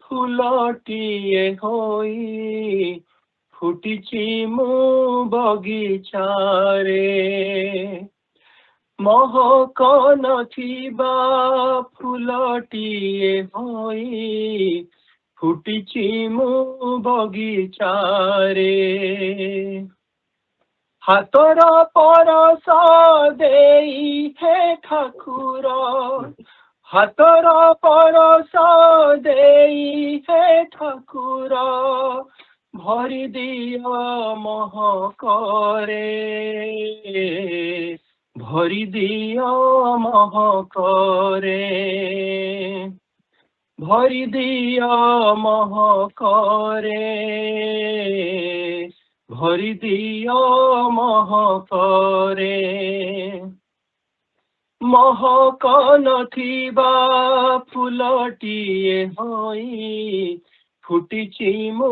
फुलटिए होई फुटिछि मो बगिचारे महक नथिबा फुलटिए होई फुटिछि मो बगिचारे हातर परस देई हे ठाकुर हातर परस देई हे ठाकुर भरि दिया महकरे भरि दिया महकरे भरि दिया महकरे भरि दिया महकरे महक नथिबा फुलटिए होई फुटिछि मो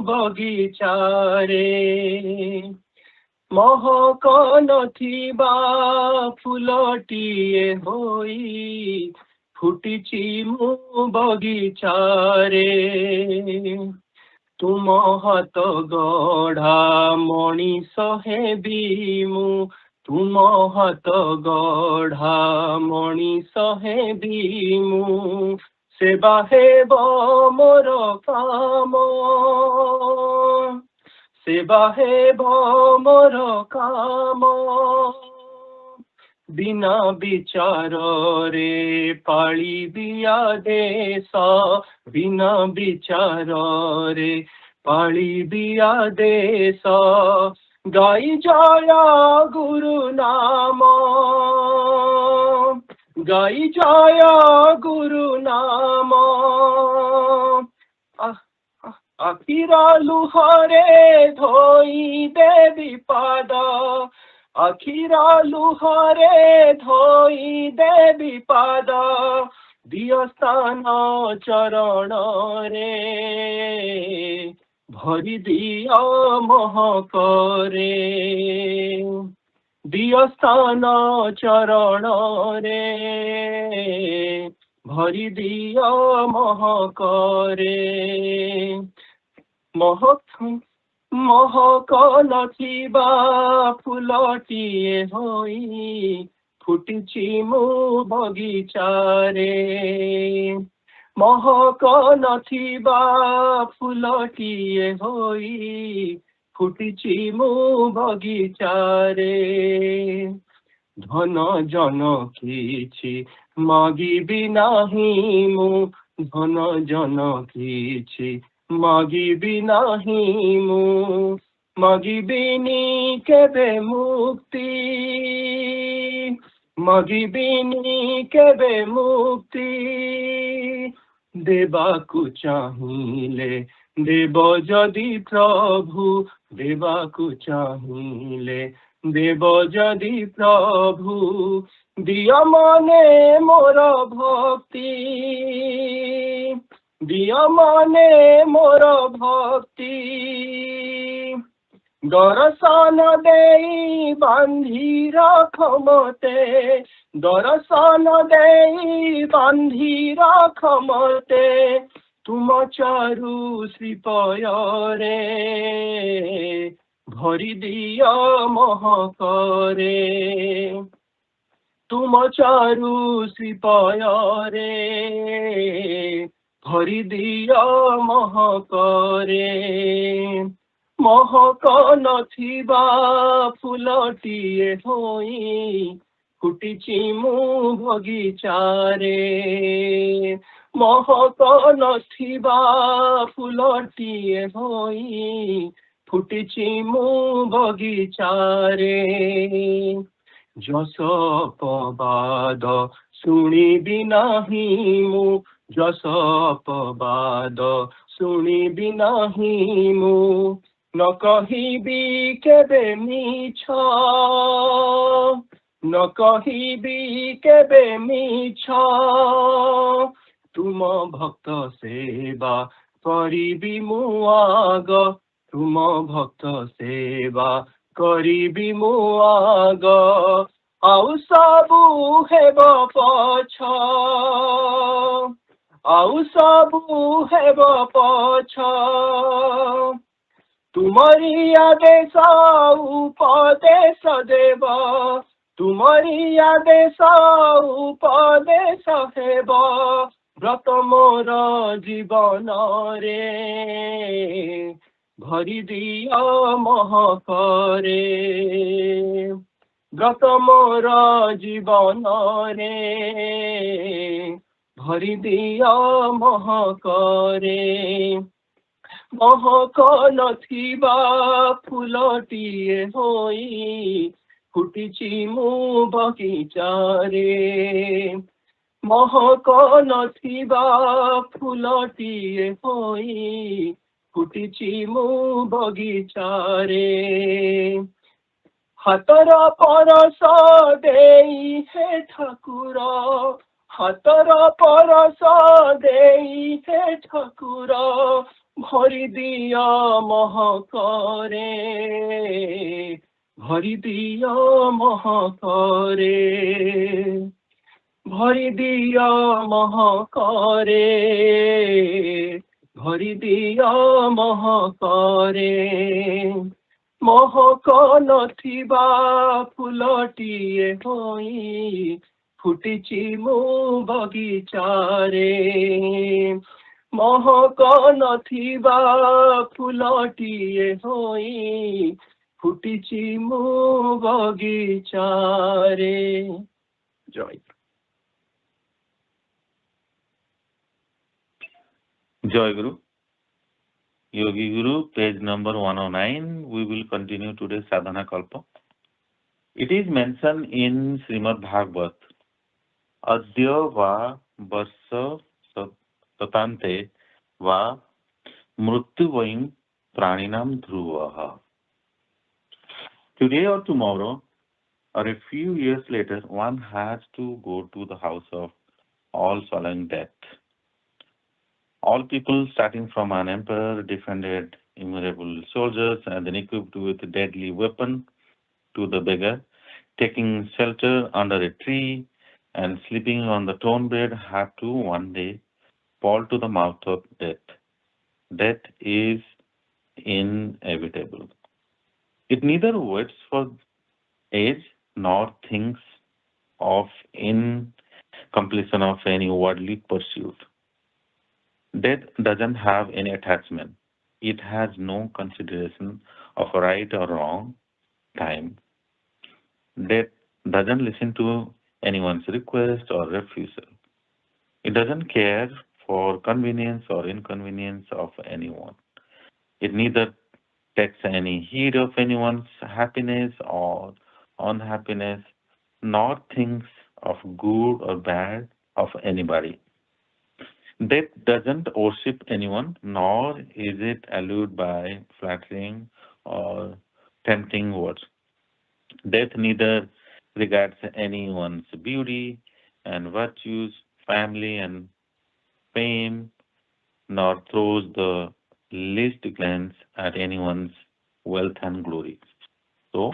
बगिचारे महक नथिबा फुलटिए होई फुटिछि मो बगिचारे तुम हाथ गढ़ा मणिष हेबी मु तुम हाथ गढ़ा मणिष हेबी मु सेवा हेब मोर काम सेवा हेब मोर काम बिना विचार रे पाली बिया देश बिना विचार रे पाली बिया देश गाई जय गुरु नाम गाई जय गुरु नाम आखिरा लुहरे धोई देवी पाद आखिरा लुहरे धोई देवी पाद दिय स्थान चरण रे भरी दिया महकरे दिय स्थान चरण रे भरी दिया महकरे महक नथिबा फुलटिए होई फुटिछि मो बगिचारे महक नथिबा फुलटिए होई फुटिछि मो बगिचारे धन जन किछि मागिबि नाही मु धन जन किछि मागिबि नाही मु मागिबिनी केबे मुक्ति मागिबिनी केबे मुक्ति देबाकु चाहिले देव जदि प्रभु देबाकु चाहिले देव जदि प्रभु दिय मने मोर भक्ति दिय मने मोर भक्ति दर्शन देई बांधी रख मते दर्शन देई बांधी रख मते तुम चारु श्रीपय रे भरी दिया महकरे तुम चारु श्रीपय रे भरी दिया महकरे महक नथिबा फुलटिए होई फुटिछि मु बगिचारे महक नथिबा फुलटिए होई फुटिछि मु बगिचारे जस अपवाद शुणिबि नाही मु जस अपवाद शुणिबि नाही मु न कहिबि केबे मिछ न कहिबि केबे मिछ तुम भक्त सेवा करिबि मु आग तुम भक्त सेवा करिबि मु आग आउ सबु हेब पछ आउ सबु हेब पछ तुमरी आदेश उपदेश देव तुमरी आदेश उपदेश हेब व्रत मोर जीवन रे भरी दिया महकरे व्रत मोर जीवन रे भरी दिया महकरे महक नथिबा फुलटिए होई फुटिछि मु बगिचारे महक नथिबा फुलटिए होई फुटिछि मु बगिचारे हातर परस देई हे ठाकुर हातर परस देई हे ठाकुर भरी दिया महकरे भरी दिया महकरे भरी दिया महकरे भरी दिया महकरे महक नथिबा फुलटिए होई ଫୁଟିଛି ମୁଁ ବଗିଚାରେ ମହକ ନଥିବା ଫୁଲଟିଏ ହୋଇ ଫୁଟିଛି ମୁଁ ବଗିଚାରେ ଜୟ Jayaguru. Yogi Guru, page number 109. We will continue today's sadhana kalpa. It is mentioned in Srimad Bhagavat, Adya va varsa satante va mrutyuvayim praninam dhruvaha. Today or tomorrow, or a few years later, one has to go to the house of all swallowing death. All people, starting from an emperor, defended innumerable soldiers and then equipped with a deadly weapon, to the beggar, taking shelter under a tree and sleeping on the torn bed, had to one day fall to the mouth of death. Death is inevitable. It neither waits for age nor thinks of in completion of any worldly pursuit. Death doesn't have any attachment. It has no consideration of right or wrong time. Death doesn't listen to anyone's request or refusal. It doesn't care for convenience or inconvenience of anyone. It neither takes any heed of anyone's happiness or unhappiness, nor thinks of good or bad of anybody. Death doesn't worship anyone, nor is it allured by flattering or tempting words. Death neither regards anyone's beauty and virtues, family and fame, nor throws the least glance at anyone's wealth and glory. So,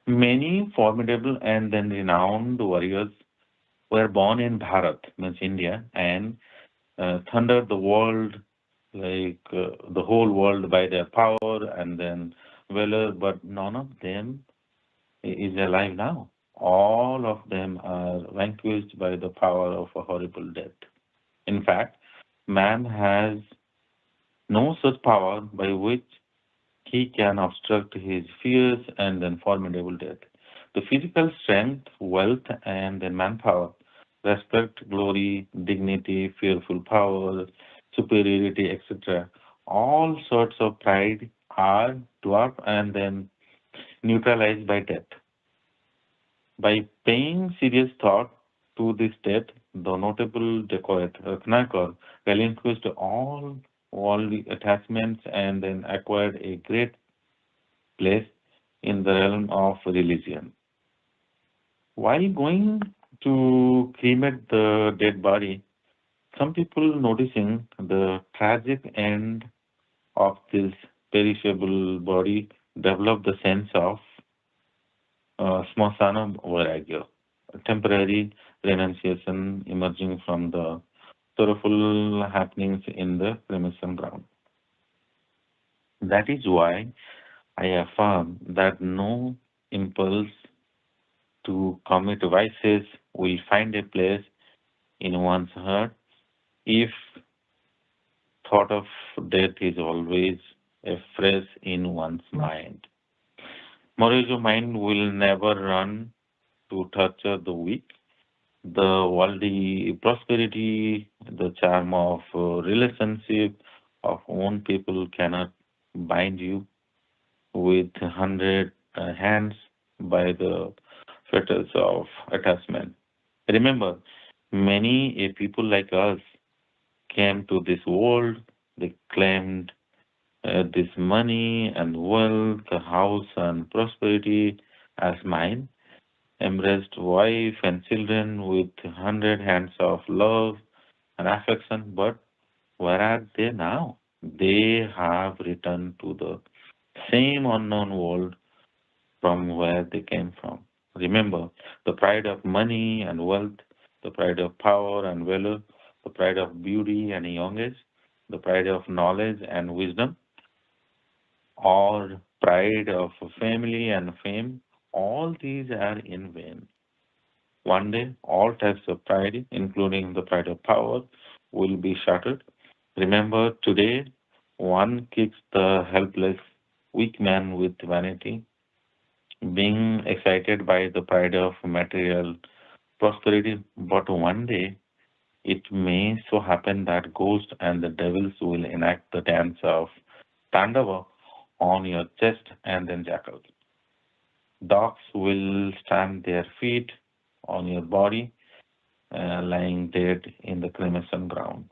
many formidable and then renowned warriors were born in Bharat, means India, and thundered the world, the whole world by their power and then valor, but none of them is alive now. All of them are vanquished by the power of a horrible death. In fact, man has no such power by which he can obstruct his fierce and then formidable death. The physical strength, wealth, and then manpower, respect, glory, dignity, fearful power, superiority, etc., all sorts of pride are dwarfed and then neutralized by death. By paying serious thought to this death, the notable dacoit Ratnakar relinquished all worldly attachments and then acquired a great place in the realm of religion. While going to cremate the dead body, some people noticing the tragic end of this perishable body developed the sense of smasana vairagya, a temporary renunciation emerging from the sorrowful happenings in the cremation ground. That is why I affirm that no impulse to commit vices will find a place in one's heart if thought of death is always afresh in one's mind. Moreover, mind will never run to torture the weak. The worldly prosperity, the charm of relationship of own people cannot bind you with 100 hands by the fetters of attachment. Remember, many a people like us came to this world, they claimed this money and wealth, house and prosperity as mine, embraced wife and children with 100 hands of love and affection, but where are they now? They have returned to the same unknown world from where they came from. Remember, the pride of money and wealth, the pride of power and valor, the pride of beauty and young age, the pride of knowledge and wisdom, or pride of family and fame, all these are in vain. One day, all types of pride, including the pride of power, will be shattered. Remember, today, one kicks the helpless, weak man with vanity, being excited by the pride of material prosperity. But one day, it may so happen that ghosts and the devils will enact the dance of Tandava on your chest and then jackals. Dogs will stamp their feet on your body, lying dead in the cremation ground.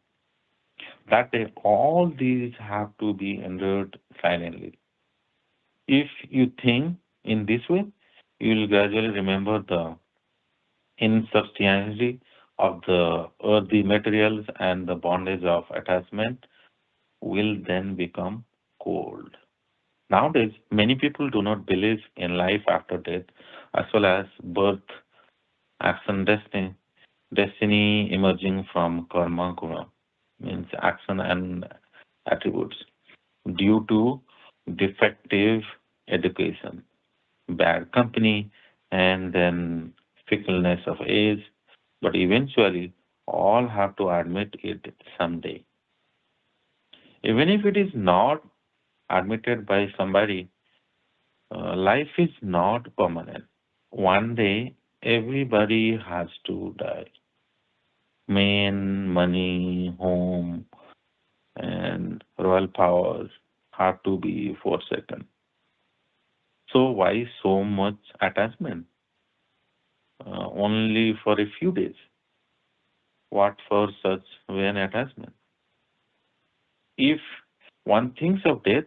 That day, all these have to be endured silently. If you think in this way, you will gradually remember the insubstantiality of the earthly materials, and the bondage of attachment will then become cold. Nowadays, many people do not believe in life after death, as well as birth, action, destiny emerging from karma guna, means action and attributes, due to defective education, bad company, and then fickleness of age. But eventually, all have to admit it someday. Even if it is not admitted by somebody, life is not permanent. One day, everybody has to die. Men, money, home, and royal powers have to be forsaken. So why so much attachment? Only for a few days. What for such vain attachment? If one thinks of death,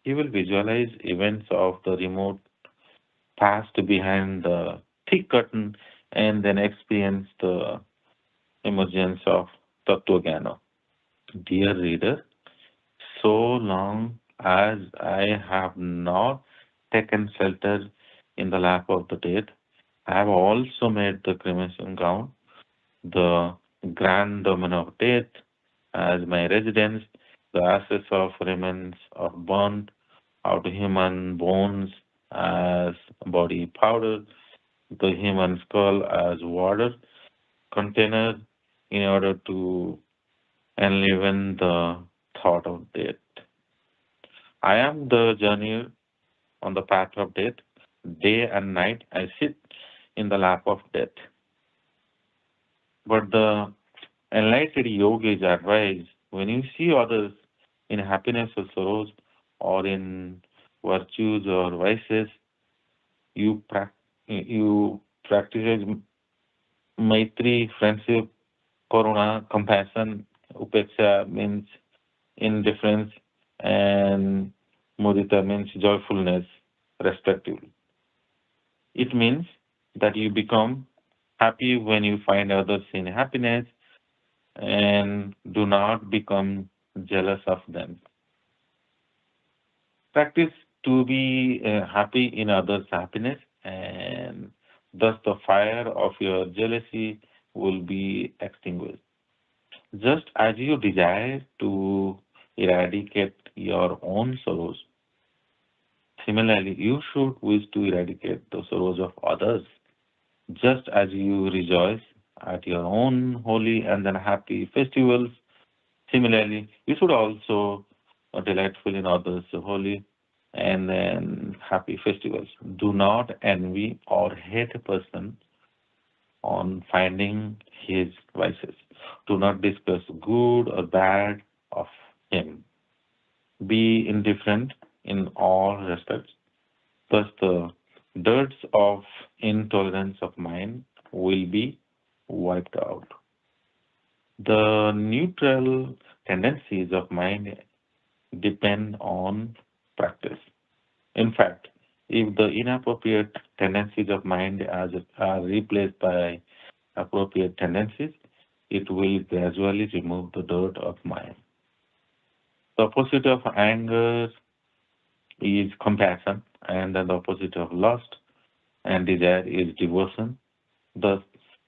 he will visualize events of the remote past behind the thick curtain and then experience the emergence of Tattva-jnana. Dear reader, so long as I have not taken shelter in the lap of the dead, I have also made the cremation ground, the grand domain of death, as my residence, the ashes of remains of burnt out human bones as body powder, the human skull as water container in order to enliven the thought of death. I am the journey on the path of death. Day and night I sit in the lap of death. But the enlightened yogis advise, when you see others in happiness or sorrows, or in virtues or vices, you practice maitri, friendship, karuna, compassion, upeksha means indifference, and mudita means joyfulness, respectively. It means that you become happy when you find others in happiness and do not become jealous of them. Practice to be happy in others' happiness, and thus the fire of your jealousy will be extinguished. Just as you desire to eradicate your own sorrows, similarly, you should wish to eradicate the sorrows of others. Just as you rejoice at your own holy and then happy festivals, similarly, you should also delightful in others' holy and then happy festivals. Do not envy or hate a person on finding his vices. Do not discuss good or bad of him. Be indifferent in all respects. Thus, the dirts of intolerance of mind will be wiped out. The neutral tendencies of mind depend on practice. In fact, if the inappropriate tendencies of mind are replaced by appropriate tendencies, it will gradually remove the dirt of mind. The opposite of anger is compassion, and then the opposite of lust and desire is devotion. Thus,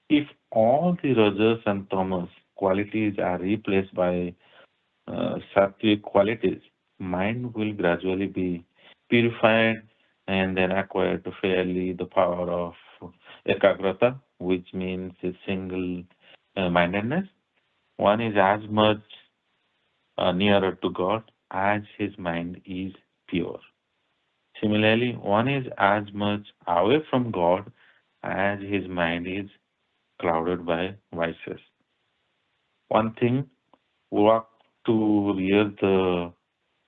if all the rajas and tamas qualities are replaced by sattvic qualities, mind will gradually be purified and then acquire fairly the power of ekagrata, which means a single mindedness. One is as much nearer to God as his mind is pure. Similarly, one is as much away from God as his mind is clouded by vices. One thing, work to rear the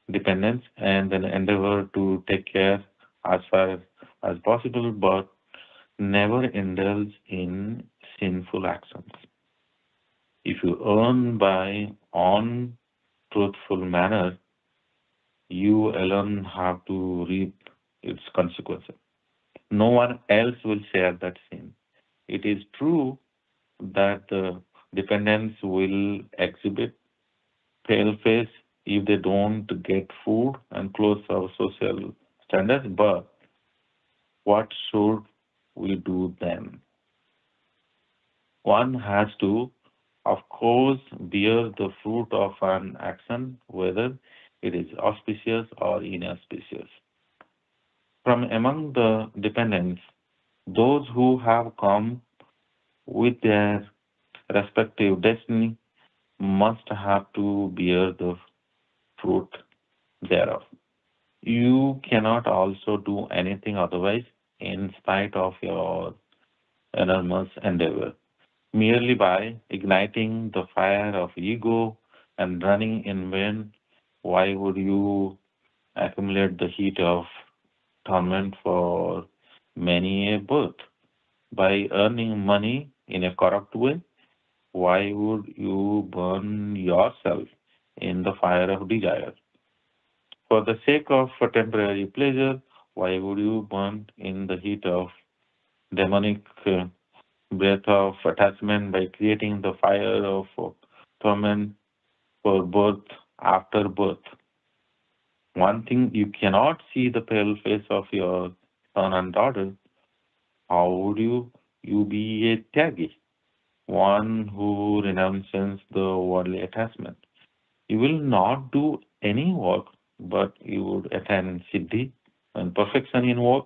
dependence and then endeavor to take care as far as possible, but never indulge in sinful actions. If you earn by untruthful manner, you alone have to reap its consequences. No one else will share that sin. It is true that the dependents will exhibit pale face if they don't get food and clothes or social standards, but what should we do then? One has to, of course, bear the fruit of an action, whether it is auspicious or inauspicious. From among the dependents, those who have come with their respective destiny must have to bear the fruit thereof. You cannot also do anything otherwise in spite of your enormous endeavor. Merely by igniting the fire of ego and running in vain, why would you accumulate the heat of torment for many a birth? By earning money in a corrupt way, why would you burn yourself in the fire of desire? For the sake of a temporary pleasure, why would you burn in the heat of demonic breath of attachment by creating the fire of torment for birth after birth? One thing, you cannot see the pale face of your son and daughter. How would you be a tyagi, one who renounces the worldly attachment? You will not do any work, but you would attain siddhi and perfection in work.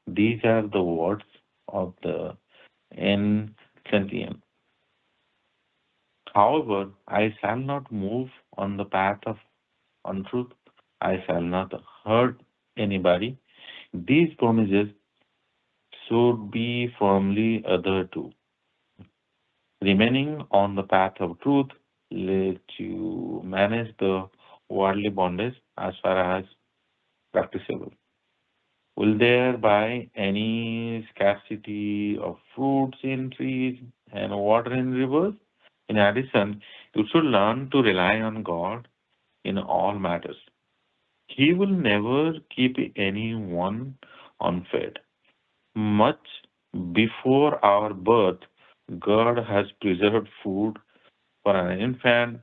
These are the words of the sentient. However, I shall not move on the path of untruth. I shall not hurt anybody. These promises should be firmly adhered to. Remaining on the path of truth, let you manage the worldly bondage as far as practicable. Will there be any scarcity of fruits in trees and water in rivers? In addition, you should learn to rely on God in all matters. He will never keep anyone unfed. Much before our birth, God has preserved food for an infant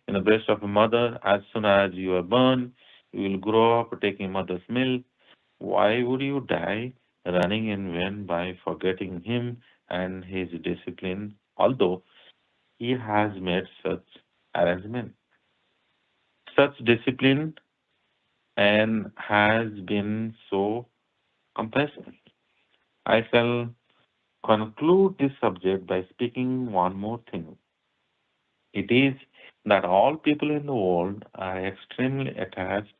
in the breast of a mother. As soon as you are born, you will grow up taking mother's milk. Why would you die running in vain by forgetting him and his discipline, although he has made such arrangement, such discipline, and has been so compassionate? I shall conclude this subject by speaking one more thing. It is that all people in the world are extremely attached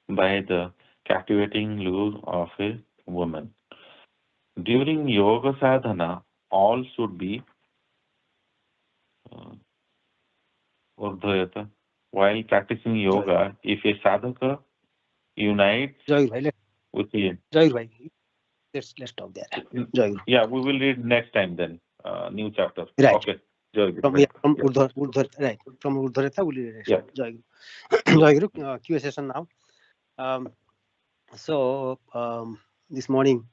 by the captivating lure of a woman. During yoga sadhana, all should be urdhvayata. While practicing yoga, if a sadhaka unites with a... Let's stop there. Yeah, we will read next time then. New chapter. Right. Okay. Jayaguru. From Urdhvareta, we'll read next. Yeah. Jayaguru, Q session now. So this morning,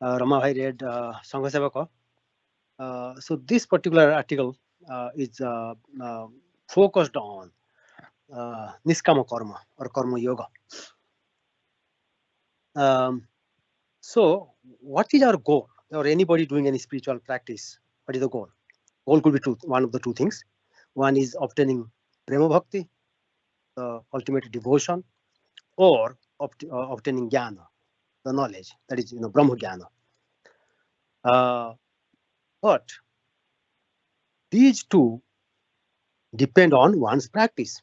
Rama Bhai read Sangha Seva Ka. So this particular article is focused on Niskama Karma or Karma Yoga. So what is our goal? Or anybody doing any spiritual practice, what is the goal? Goal could be one of the two things. One is obtaining Prema Bhakti, the ultimate devotion, or obtaining Jnana, the knowledge, that is, Brahma Jnana. But these two depend on one's practice.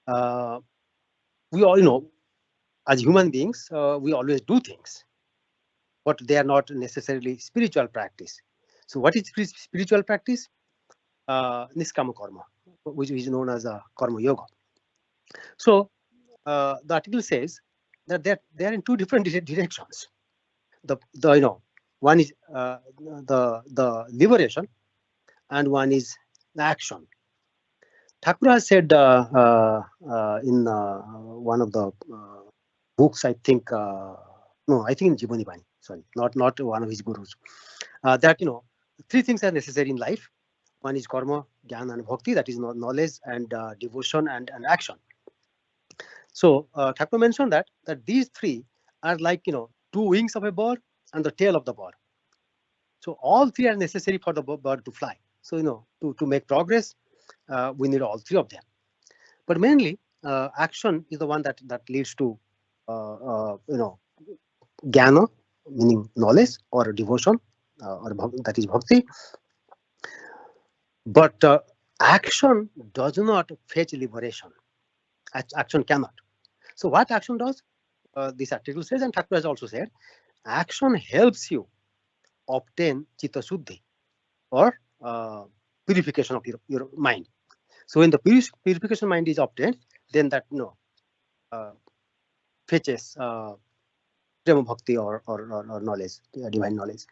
We all know, as human beings, we always do things, but they are not necessarily spiritual practice. So what is spiritual practice? Niskama karma, which is known as a karma yoga. So the article says that they are in two different directions. The one is the liberation, and one is the action. Thakur has said in one of the books, I think, I think in Jivani Bani, sorry, not one of his gurus, that three things are necessary in life. One is karma, jnana, and bhakti, that is knowledge and devotion and action. So Thakur mentioned that these three are like two wings of a bird and the tail of the bird. So all three are necessary for the bird to fly. So to make progress, we need all three of them. But mainly, action is the one that leads to jnana, meaning knowledge, or devotion, or that is bhakti. But action does not fetch liberation. Action cannot. So what action does? This article says, and Thakur has also said, action helps you obtain chitta suddhi, or purification of your mind. So when the purification mind is obtained, then that fetches prema bhakti or knowledge, divine knowledge.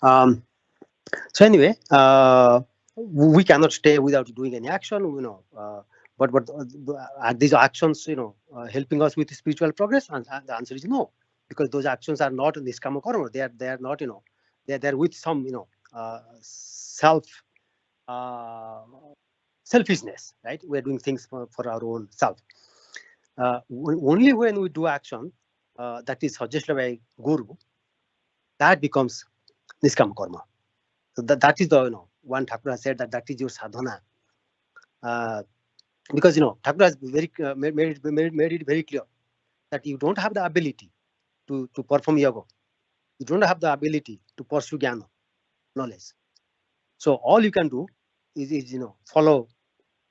So anyway, we cannot stay without doing any action, but are these actions, helping us with spiritual progress? And the answer is no, because those actions are not niskama karma. They are not, they're with some, selfishness, right? We're doing things for our own self. Only when we do action that is suggested by guru, that becomes niskama karma. So that is the one Thakur has said that is your sadhana. Because Thakur has very made it very clear that you don't have the ability to perform yoga. You don't have the ability to pursue jnana, knowledge. So all you can do is follow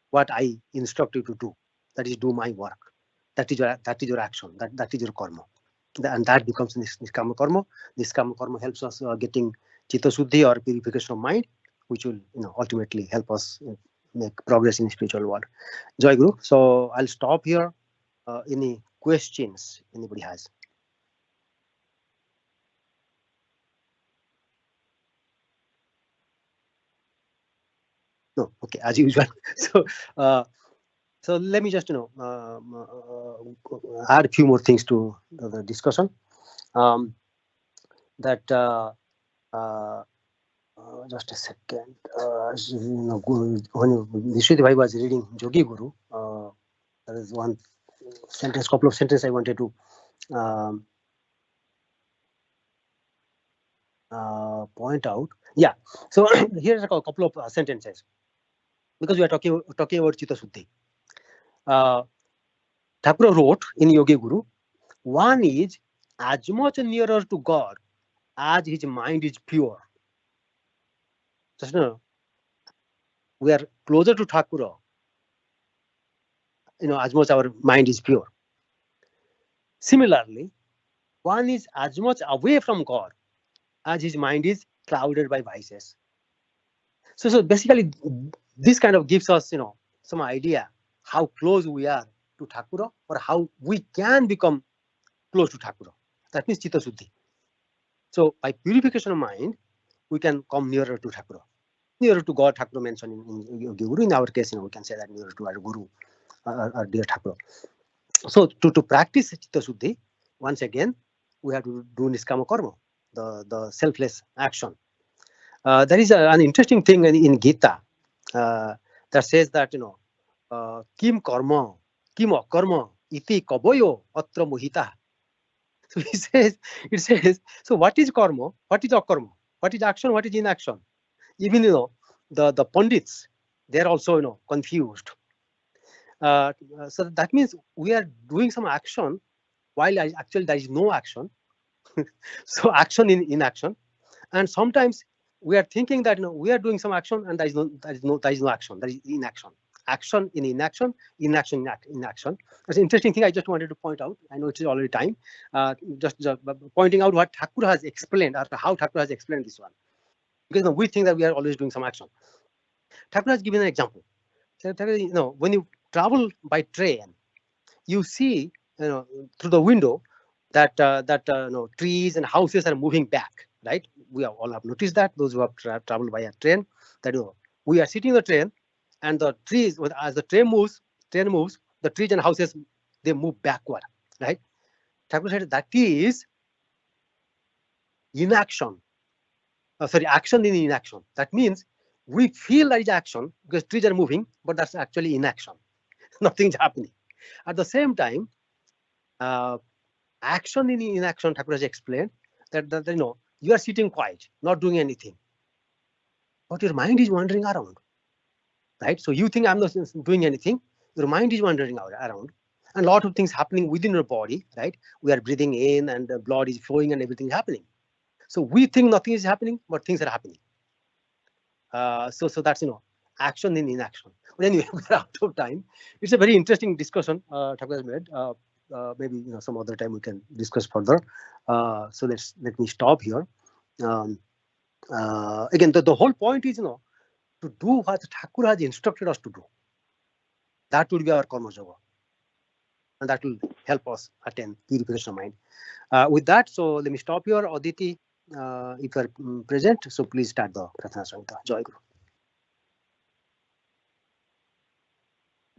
what I instruct you to do. That is, do my work. That is your action. That is your karma, and that becomes niskama karma. Niskama karma helps us getting chitta suddhi, or purification of mind, which will ultimately help us make progress in the spiritual world. Joy Guru. So I'll stop here. Any questions anybody has? No. Okay, as usual. So let me just add a few more things to the discussion. Just a second. When Vishwati Bhai was reading Jogi Guru, there is one sentence, couple of sentences I wanted to point out. Yeah. So here's a couple of sentences, because we are talking about Chitta Suddhi. Thakur wrote in Yogi Guru, one is as much nearer to God as his mind is pure. Just we are closer to Thakur, as much our mind is pure. Similarly, one is as much away from God as his mind is clouded by vices. So basically, this kind of gives us, some idea how close we are to Thakur, or how we can become close to Thakur. That means Chitta Suddhi. So by purification of mind, we can come nearer to Thakur, nearer to God. Thakur mentioned in Yogi Guru. In our case, we can say that nearer to our Guru, our dear Thakur. So to practice Chitta Suddhi, once again, we have to do niskama karma, the selfless action. There is an interesting thing in Gita that says that kim karma, kim akarma, iti kaboyo atra mohita. So it says, so what is karma? What is akarma? What is action? What is inaction? Even the pundits, they're also confused. So that means we are doing some action while actually there is no action. So action in inaction. And sometimes we are thinking that we are doing some action, and there is no action. There is inaction. Action in inaction, inaction in inaction. That's an interesting thing I just wanted to point out. I know it is already time. Just pointing out what Thakur has explained, or how Thakur has explained this one. Because we think that we are always doing some action. Thakur has given an example. So, when you travel by train, you see, through the window that trees and houses are moving back, right? We all have noticed that, those who have traveled by a train, that we are sitting in the train, and the trees, as the train moves, the trees and houses, they move backward, right? Thakur said that is inaction. Action in inaction. That means we feel there is action because trees are moving, but that's actually inaction. Nothing's happening. At the same time, action in inaction, Thakur has explained that you are sitting quiet, not doing anything, but your mind is wandering around, right? So you think I'm not doing anything, your mind is wandering around, and a lot of things happening within your body, right? We are breathing in, and the blood is flowing, and everything is happening. So we think nothing is happening, but things are happening. So that's action in inaction. But anyway, we're out of time. It's a very interesting discussion Thakur has made. Maybe some other time we can discuss further. So let me stop here. Again, the whole point is to do what Thakur has instructed us to do. That will be our karma yoga, and that will help us attain purification of mind. With that, so let me stop here. Aditi, if you are present, so please start the Pratana Samhita. Jai Guru.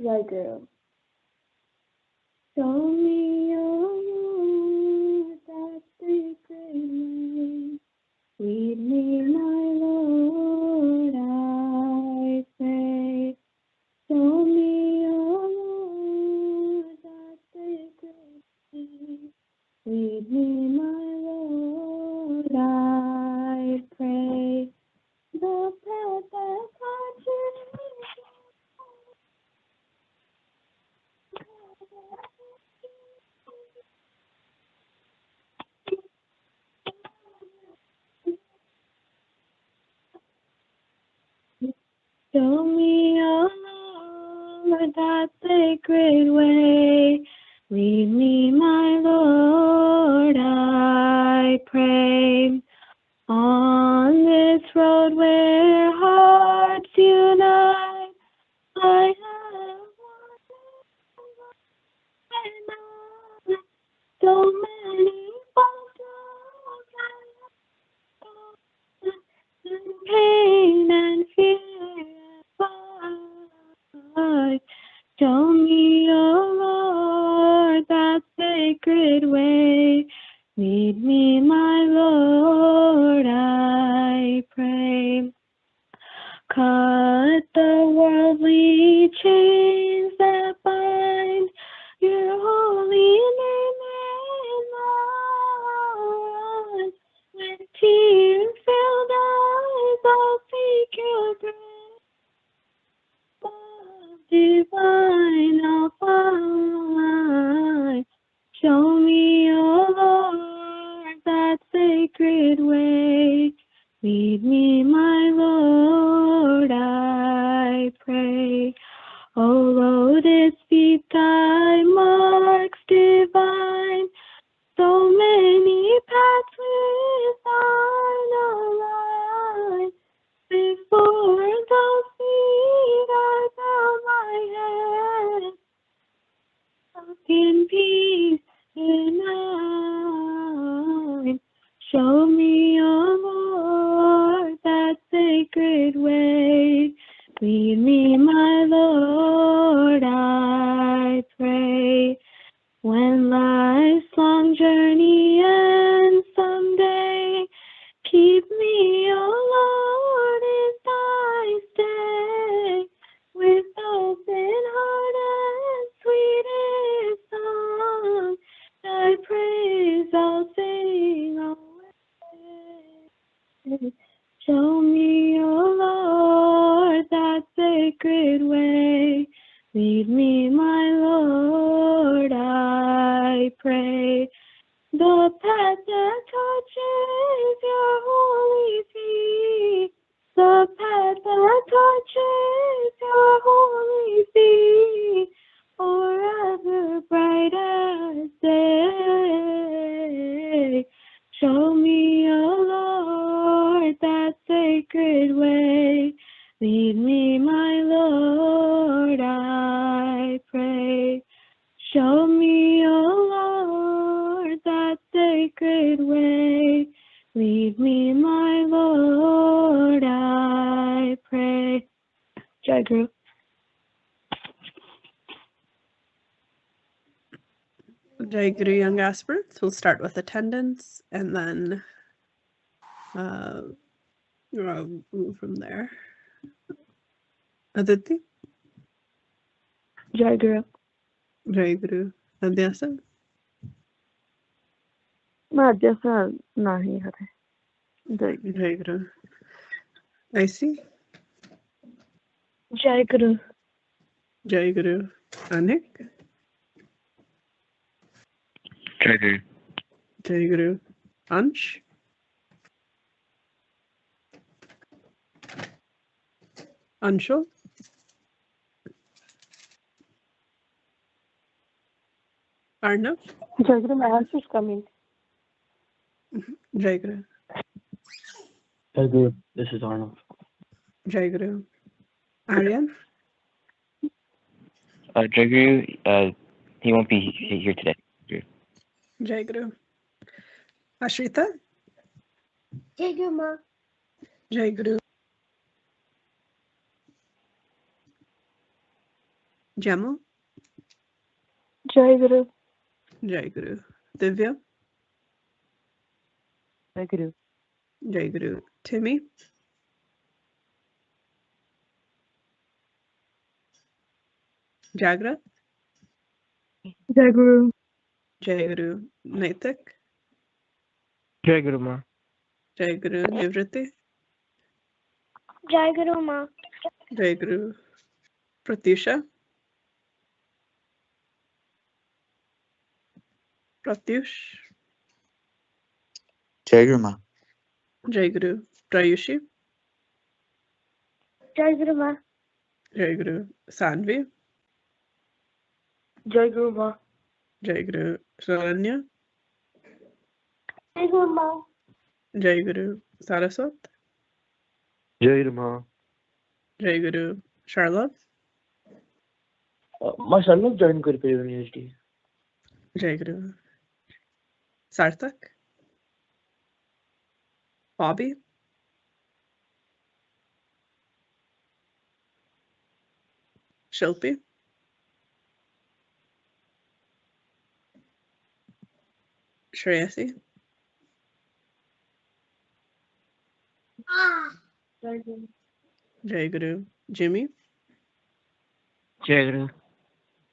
Jai Guru. Show me your Lord, that sacred way. Lead me, my Lord, I pray. Show me your Lord, that sacred way. Lead me, my Lord, I pray. The path that touches show me, oh Lord, that sacred way. Lead me, my Lord, I pray. On this road where hearts unite, I have wandered so many battles and pain and fear. Show me, oh Lord, that sacred way. Lead me, my Lord, I pray. Cut the worldly chains that bind your holy name in mine. With tear-filled eyes, I'll seek your grace. Love divine, I'll find. Show me, oh Lord, that sacred way. Lead me, my Lord, I pray. Oh, lotus feet, thy marks divine. So many paths within align. Before those feet I bow my head. In peace denied. Show me, oh Lord, that sacred way. Lead me, my Lord, I pray. When life's long journey ends someday, keep me, oh Lord, in thy stay. With open heart and sweetest song, thy praise I'll sing always. Show me, oh Lord, that sacred way. Lead me, my Lord, I pray. The path that touches your holy feet, the path that touches your holy feet, forever bright as day. Show me, O Lord, that sacred way. Lead me, my Lord, I pray. Show me, O Lord, that sacred way. Lead me, my Lord, I pray. Jayaguru. Jayaguru, young aspirants. We'll start with attendance and then move from there. Aditi. Jayaguru. Jayaguru. Adhibasa. Adhibasa nahi hare. Jayaguru. Icy. Jayaguru. Jayaguru. Anik. Jayaguru. Jayaguru. Ansh. Anshul. Arnav. Jayaguru, my answer is coming. Jayaguru. Jayaguru, this is Arnav. Jayaguru. Aryan. Jayaguru, he won't be here today. Jayaguru. Ashrita. Jayaguru, ma. Jayaguru. Jamal. Jayaguru. Jayaguru. Divya. Jayaguru. Jayaguru. Timmy. Jagrat. Jayaguru. Jayaguru. Naitik. Jayaguru, ma. Jayaguru. Nivriti. Jayaguru, ma. Jayaguru. Pratyusha. Pratyush. Jayaguru, ma. Jayaguru. Prayushi. Jayaguru, ma. Jayaguru. Sanvi. Jayaguru, ma. Jayaguru. Saranya. Jayaguru, ma. Jayaguru. Saraswat. Jayaguru, ma. Jayaguru. Charlotte. Ma Charlotte join kari pe university. Jayaguru. Sarthak. Bobby. Shilpi. Shreyasi. Jayaguru. Jayaguru. Jimmy. Jayaguru.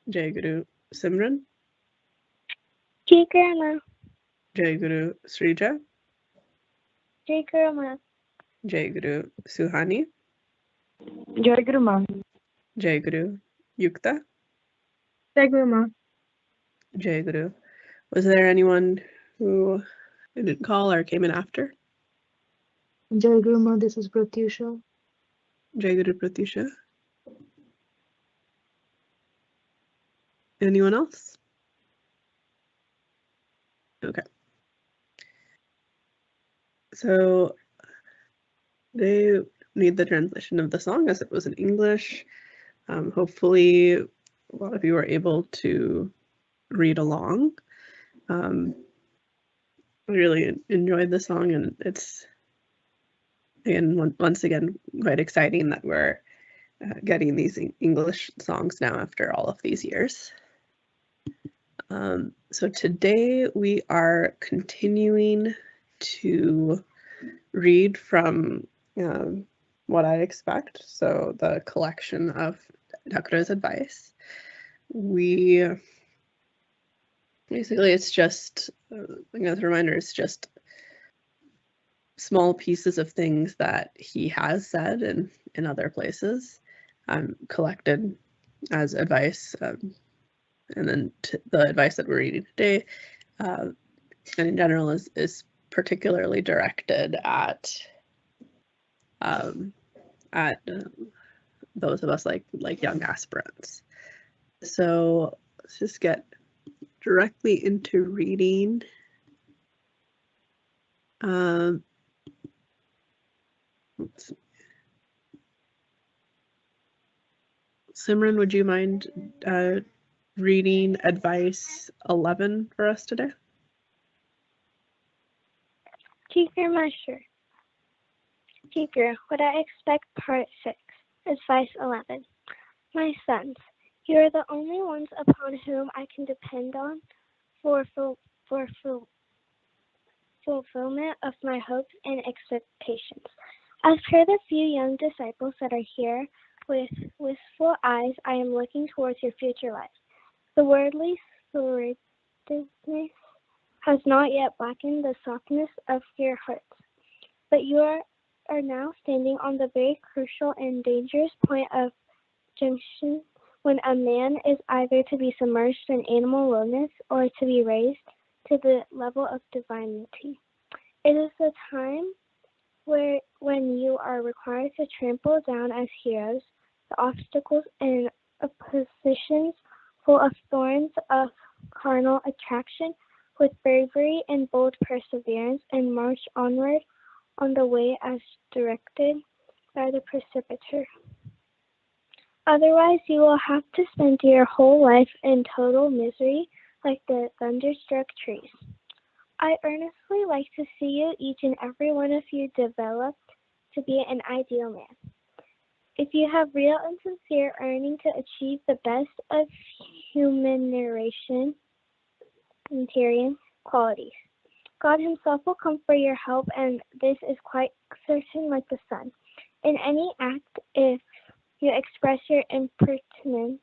Jayaguru. Simran. Jayaguru, ma. Jayaguru. Srija. Jayaguru, ma. Jayaguru. Suhani. Jayaguru, ma. Jayaguru. Yukta. Jayaguru, ma. Jayaguru. Was there anyone who didn't call or came in after? Jayaguru, ma. This is Pratyusha. Jayaguru Pratyusha. Anyone else? Okay. So they need the translation of the song as it was in English. Hopefully a lot of you are able to read along. I really enjoyed the song, and it's, again, once again, quite exciting that we're getting these English songs now after all of these years. So today we are continuing to read from What I Expect, so the collection of Thakura's advice. Basically, it's just, as a reminder, it's just small pieces of things that he has said in other places, collected as advice, and then the advice that we're reading today and in general is particularly directed at those of us like young aspirants. So let's just get directly into reading. Simran, would you mind reading advice 11 for us today? Teacher Master. Teacher, what I expect, part 6, advice 11. My sons, you are the only ones upon whom I can depend on for fulfillment of my hopes and expectations. As per the few young disciples that are here, with wistful eyes, I am looking towards your future life. The worldly sordidness has not yet blackened the softness of your hearts, but you are now standing on the very crucial and dangerous point of junction when a man is either to be submerged in animal lowness or to be raised to the level of divinity. It is the time when you are required to trample down as heroes the obstacles and oppositions full of thorns of carnal attraction with bravery and bold perseverance, and march onward on the way as directed by the preceptor. Otherwise, you will have to spend your whole life in total misery like the thunderstruck trees. I earnestly like to see you, each and every one of you, developed to be an ideal man. If you have real and sincere yearning to achieve the best of humanitarian qualities, God Himself will come for your help, and this is quite certain like the sun. In any act, if you express your impertinence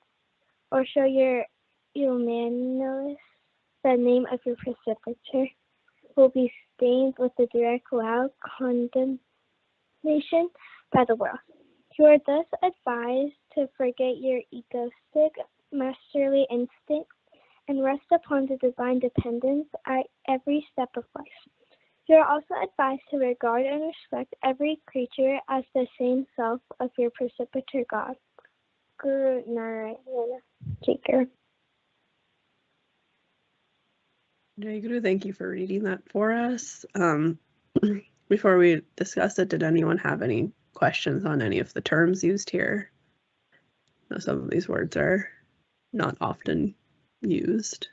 or show your humanliness, the name of your preceptor will be stained with the direct loud condemnation by the world. You are thus advised to forget your egoistic, masterly instinct and rest upon the divine dependence at every step of life. You are also advised to regard and respect every creature as the same self of your preceptor God. Guru Narayana, Teacher. Jayaguru, thank you for reading that for us. Before we discuss it, did anyone have any questions on any of the terms used here? Some of these words are not often used.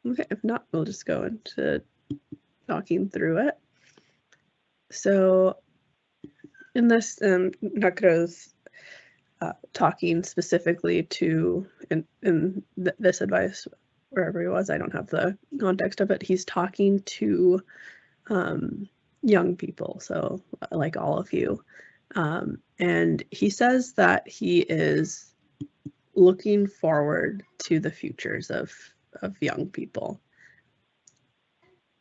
Okay, if not, we'll just go into talking through it. So in this, Thakur's talking specifically to, in this advice, wherever he was, I don't have the context of it, he's talking to young people, so like all of you. And he says that he is looking forward to the futures of young people.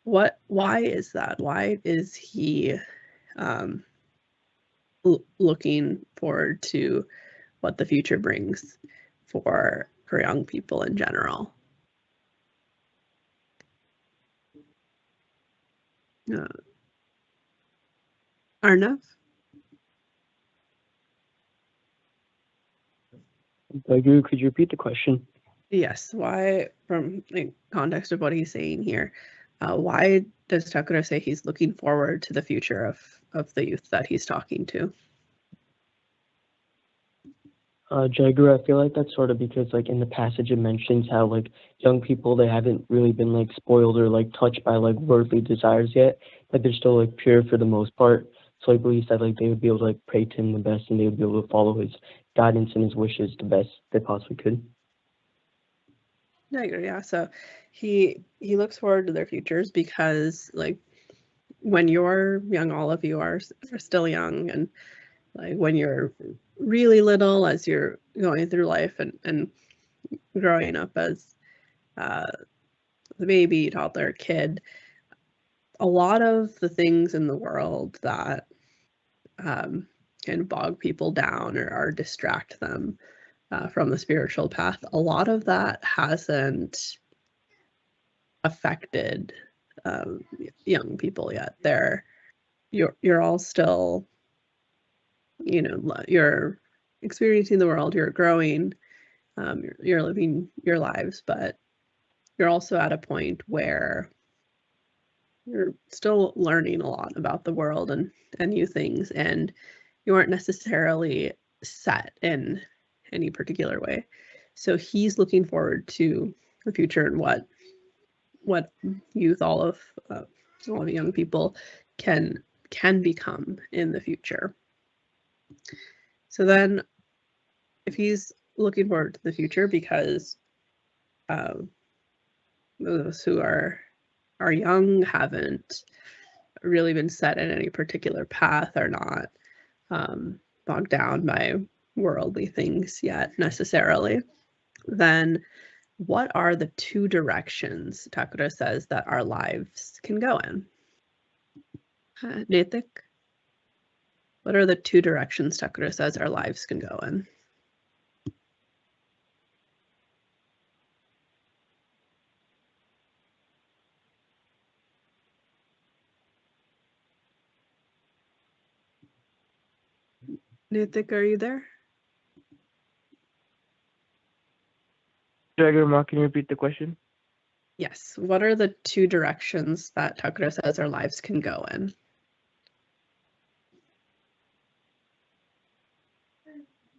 Why is that? Why is he looking forward to what the future brings for young people in general? Arnav? Guru, could you repeat the question? Yes. Why, from the context of what he's saying here, why does Thakur say he's looking forward to the future of the youth that he's talking to? Jayaguru, I feel like that's sort of because, like, in the passage it mentions how, like, young people, they haven't really been, like, spoiled or, like, touched by, like, worldly desires yet. Like, they're still, like, pure for the most part. So I believe that, like, they would be able to, like, pray to him the best, and they would be able to follow his guidance and his wishes the best they possibly could. Yeah, so he looks forward to their futures because, like, when you're young, all of you are still young, and like when you're really little, as you're going through life and growing up as the baby, toddler, kid, a lot of the things in the world that can bog people down or distract them from the spiritual path, a lot of that hasn't affected young people yet. You're all still, you're experiencing the world, you're growing, you're living your lives, but you're also at a point where you're still learning a lot about the world and new things, and you aren't necessarily set in any particular way. So he's looking forward to the future and what youth, all of young people can become in the future. So then, if he's looking forward to the future because those who are young haven't really been set in any particular path, are not bogged down by worldly things yet necessarily, then what are the two directions Thakura says that our lives can go in? Nitik, what are the two directions Thakura says our lives can go in? Nitik, are you there? Jayaguru Ma, can you repeat the question? Yes. What are the two directions that Thakura says our lives can go in?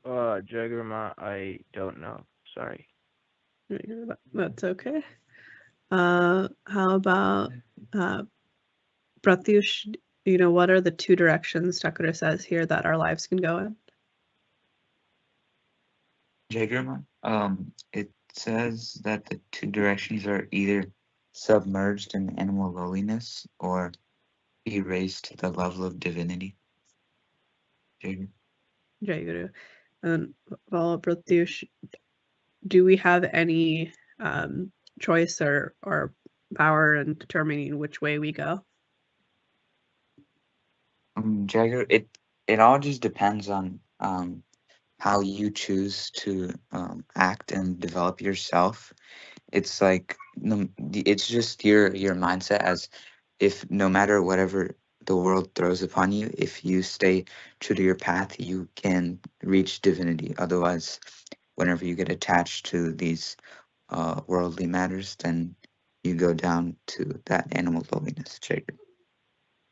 Jayaguru Ma, I don't know. Sorry. That's okay. How about Pratyush? What are the two directions Thakura says here that our lives can go in? Jayaguru Ma, it says that the two directions are either submerged in animal lowliness or be raised to the level of divinity. Jayaguru. And follow Pratyush, do we have any choice or power in determining which way we go? Jagger, it all just depends on how you choose to act and develop yourself. It's like it's just your mindset, as if no matter whatever the world throws upon you, if you stay true to your path, you can reach divinity. Otherwise, whenever you get attached to these worldly matters, then you go down to that animal lowliness. Jagger.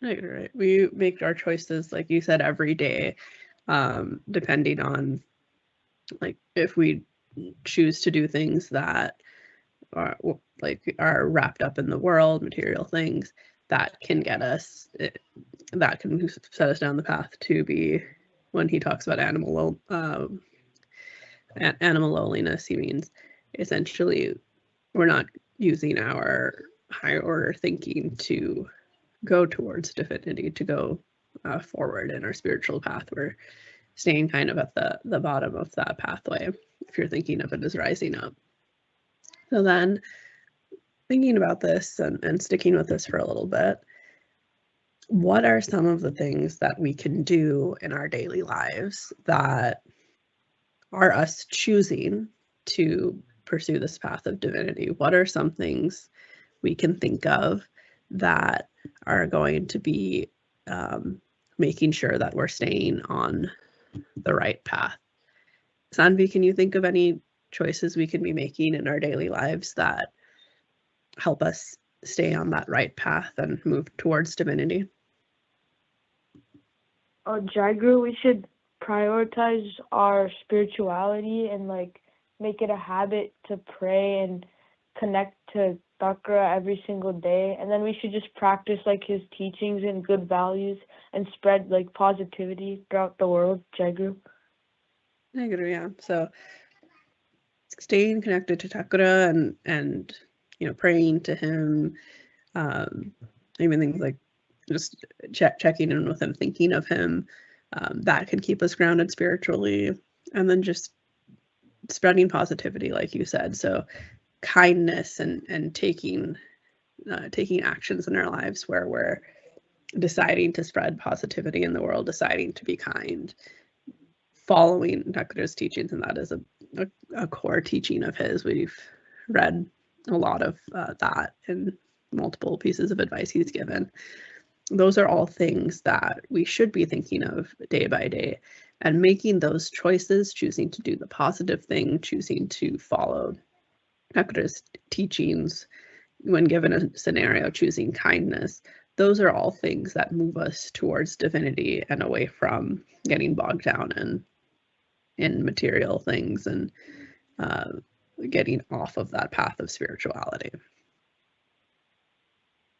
Right. We make our choices, like you said, every day, depending on, like, if we choose to do things that are wrapped up in the world, material things, that can get us, that can set us down the path to be, when he talks about animal lowliness, he means essentially we're not using our higher order thinking to go towards divinity, to go forward in our spiritual path. We're staying kind of at the bottom of that pathway, if you're thinking of it as rising up. So then, thinking about this and sticking with this for a little bit, what are some of the things that we can do in our daily lives that are us choosing to pursue this path of divinity? What are some things we can think of that are going to be making sure that we're staying on the right path? Sanvi, can you think of any choices we can be making in our daily lives that help us stay on that right path and move towards divinity? Jayaguru, we should prioritize our spirituality and make it a habit to pray and connect to Thakura every single day, and then we should just practice his teachings and good values and spread positivity throughout the world. Jayaguru. Yeah. So staying connected to Thakura and praying to him, even things like just checking in with him, thinking of him, that can keep us grounded spiritually, and then just spreading positivity, like you said. So kindness and taking actions in our lives where we're deciding to spread positivity in the world, deciding to be kind, following Thakura's teachings, and that is a core teaching of his. We've read a lot of that in multiple pieces of advice he's given. Those are all things that we should be thinking of day by day, and making those choices, choosing to do the positive thing, choosing to follow Thakura's teachings when given a scenario, choosing kindness. Those are all things that move us towards divinity and away from getting bogged down in material things and getting off of that path of spirituality.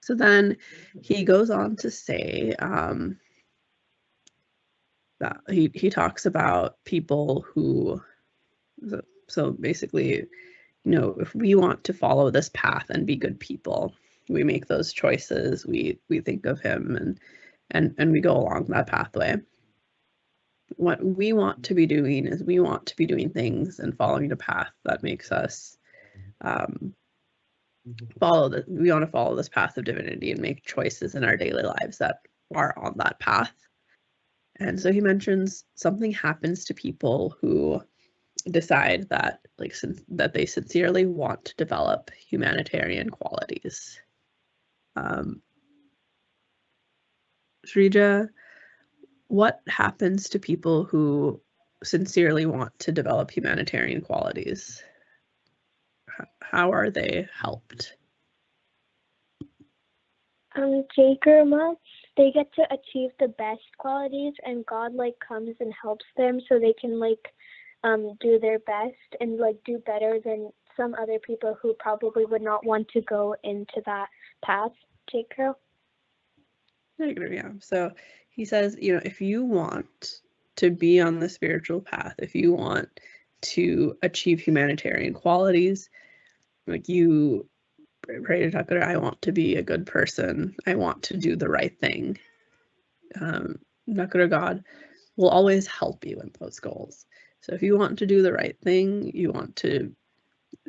So then he goes on to say that he talks about people who, so basically, if we want to follow this path and be good people, we make those choices, we think of him and we go along that pathway. What we want to be doing is we want to be doing things and following a path that makes us we want to follow this path of divinity and make choices in our daily lives that are on that path. And so he mentions something happens to people who decide that that they sincerely want to develop humanitarian qualities. Shrija, what happens to people who sincerely want to develop humanitarian qualities? How are they helped? Jayaguru, they get to achieve the best qualities, and God comes and helps them so they can do their best and do better than some other people who probably would not want to go into that path. Jayaguru? Yeah. So he says, if you want to be on the spiritual path, if you want to achieve humanitarian qualities, you pray to Thakura, I want to be a good person. I want to do the right thing. Thakura God will always help you in those goals. So if you want to do the right thing, you want to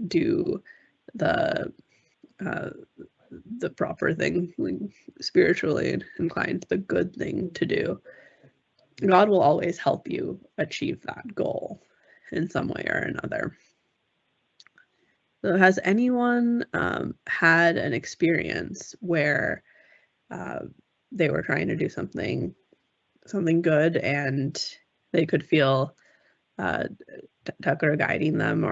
do the proper thing, spiritually inclined, the good thing to do, God will always help you achieve that goal in some way or another. So has anyone had an experience where they were trying to do something good and they could feel Thakura guiding them,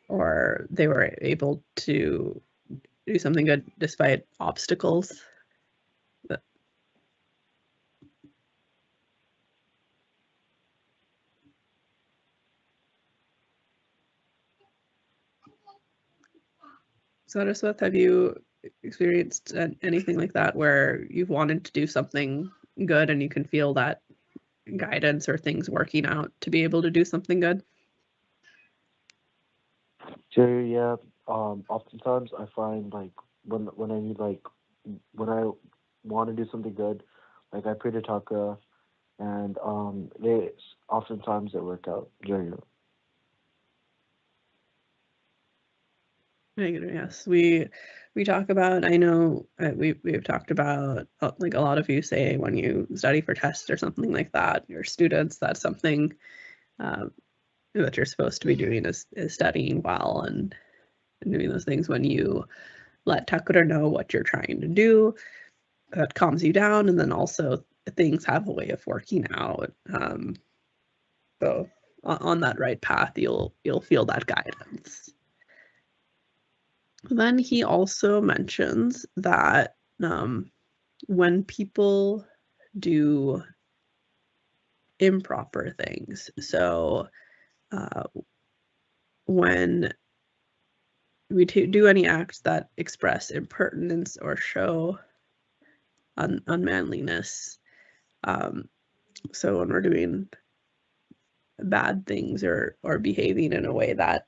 or they were able to do something good despite obstacles? Saraswat, have you experienced anything like that where you've wanted to do something good and you can feel that guidance or things working out to be able to do something good? Jerry, yeah. Oftentimes I find when I need when I want to do something good, I pray to Thakura, and oftentimes it work out. Jerry. Yes, we talk about, I know we've talked about, a lot of you say when you study for tests or something like that, your students, that's something that you're supposed to be doing is studying well and doing those things. When you let Thakura know what you're trying to do, that calms you down, and then also things have a way of working out. So on that right path, you'll feel that guidance. Then he also mentions that when people do improper things, so when we do any acts that express impertinence or show unmanliness, so when we're doing bad things or behaving in a way that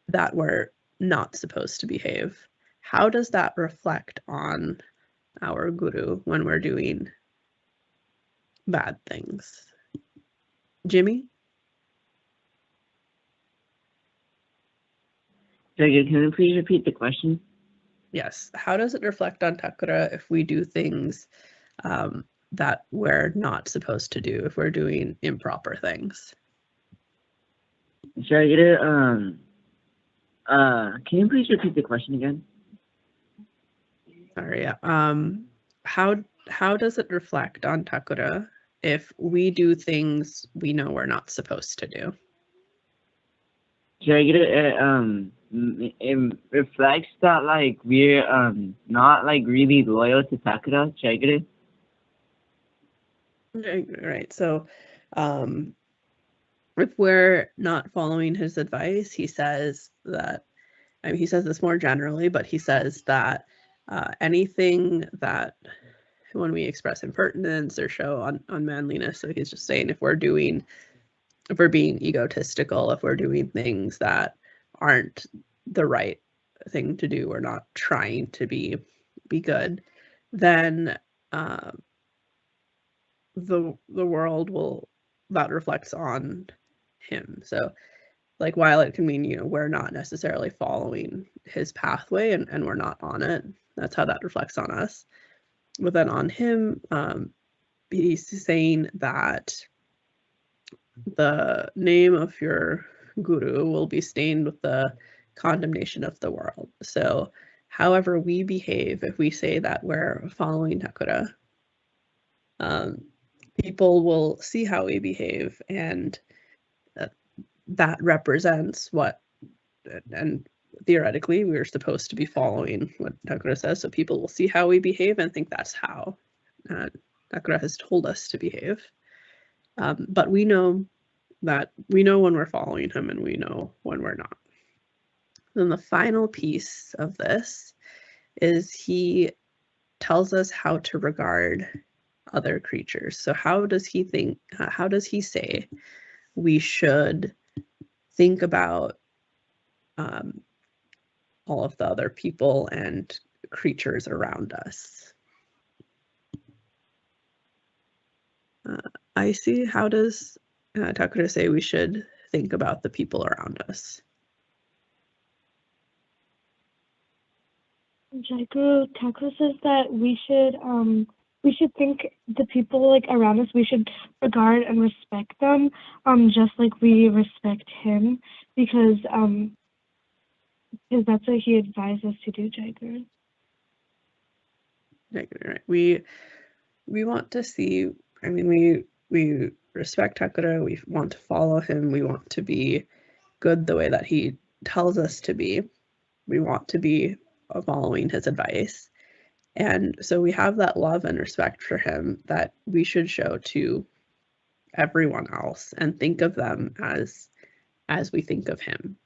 that we're not supposed to behave, how does that reflect on our guru when we're doing bad things? Jimmy? Can you please repeat the question? Yes. How does it reflect on Thakura if we do things that we're not supposed to do if we're doing improper things. Jayaguru, can you please repeat the question again? Sorry. How does it reflect on Thakura if we do things we know we're not supposed to do? Jayaguru, it reflects that like we're not like really loyal to Thakura, Jayaguru. Right. So if we're not following his advice, he says that, I mean, he says this more generally, but he says that anything that when we express impertinence or show unmanliness, so he's just saying if we're being egotistical, if we're doing things that aren't the right thing to do, we're not trying to be good, then the world that reflects on him. So like while it can mean, we're not necessarily following his pathway and we're not on it, that's how that reflects on us. But then on him, he's saying that the name of your guru will be stained with the condemnation of the world. So however we behave, if we say that we're following Thakura, people will see how we behave, and that represents what, and theoretically we're supposed to be following what Thakura says, so people will see how we behave and think that's how Thakura has told us to behave. But we know when we're following him and we know when we're not. Then the final piece of this is he tells us how to regard other creatures. So how does he say we should think about all of the other people and creatures around us? I see. How does Thakura say we should think about the people around us? Jayaguru, Thakur says that we should think the people like around us, we should regard and respect them, just like we respect him, because that's what he advised us to do, Jayaguru. Right. We want to see. I mean, we respect Thakura. We want to follow him. We want to be good the way that he tells us to be. We want to be following his advice. And so we have that love and respect for him that we should show to everyone else and think of them as we think of him,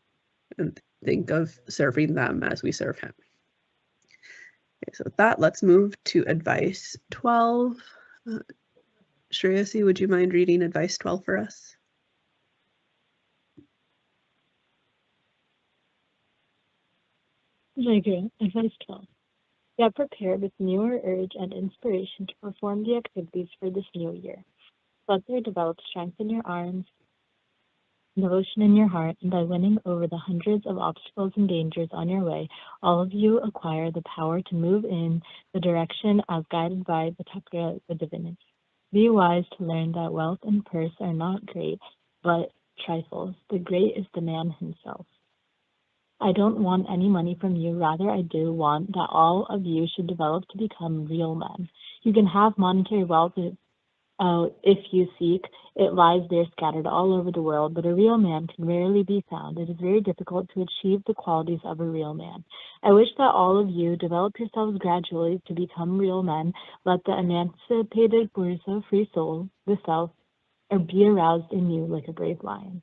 and think of serving them as we serve him. Okay, so with that, let's move to advice 12. Shreyasi, would you mind reading advice 12 for us? Jayaguru, advice 12. Get prepared with newer urge and inspiration to perform the activities for this new year. Let there develop strength in your arms, devotion in your heart, and by winning over the hundreds of obstacles and dangers on your way, all of you acquire the power to move in the direction as guided by the Thakura, the divinity. Be wise to learn that wealth and purse are not great, but trifles. The great is the man himself. I don't want any money from you. Rather, I do want that all of you should develop to become real men. You can have monetary wealth if you seek. It lies there scattered all over the world, but a real man can rarely be found. It is very difficult to achieve the qualities of a real man. I wish that all of you develop yourselves gradually to become real men. Let the emancipated Purusha, free soul, the self, or be aroused in you like a brave lion.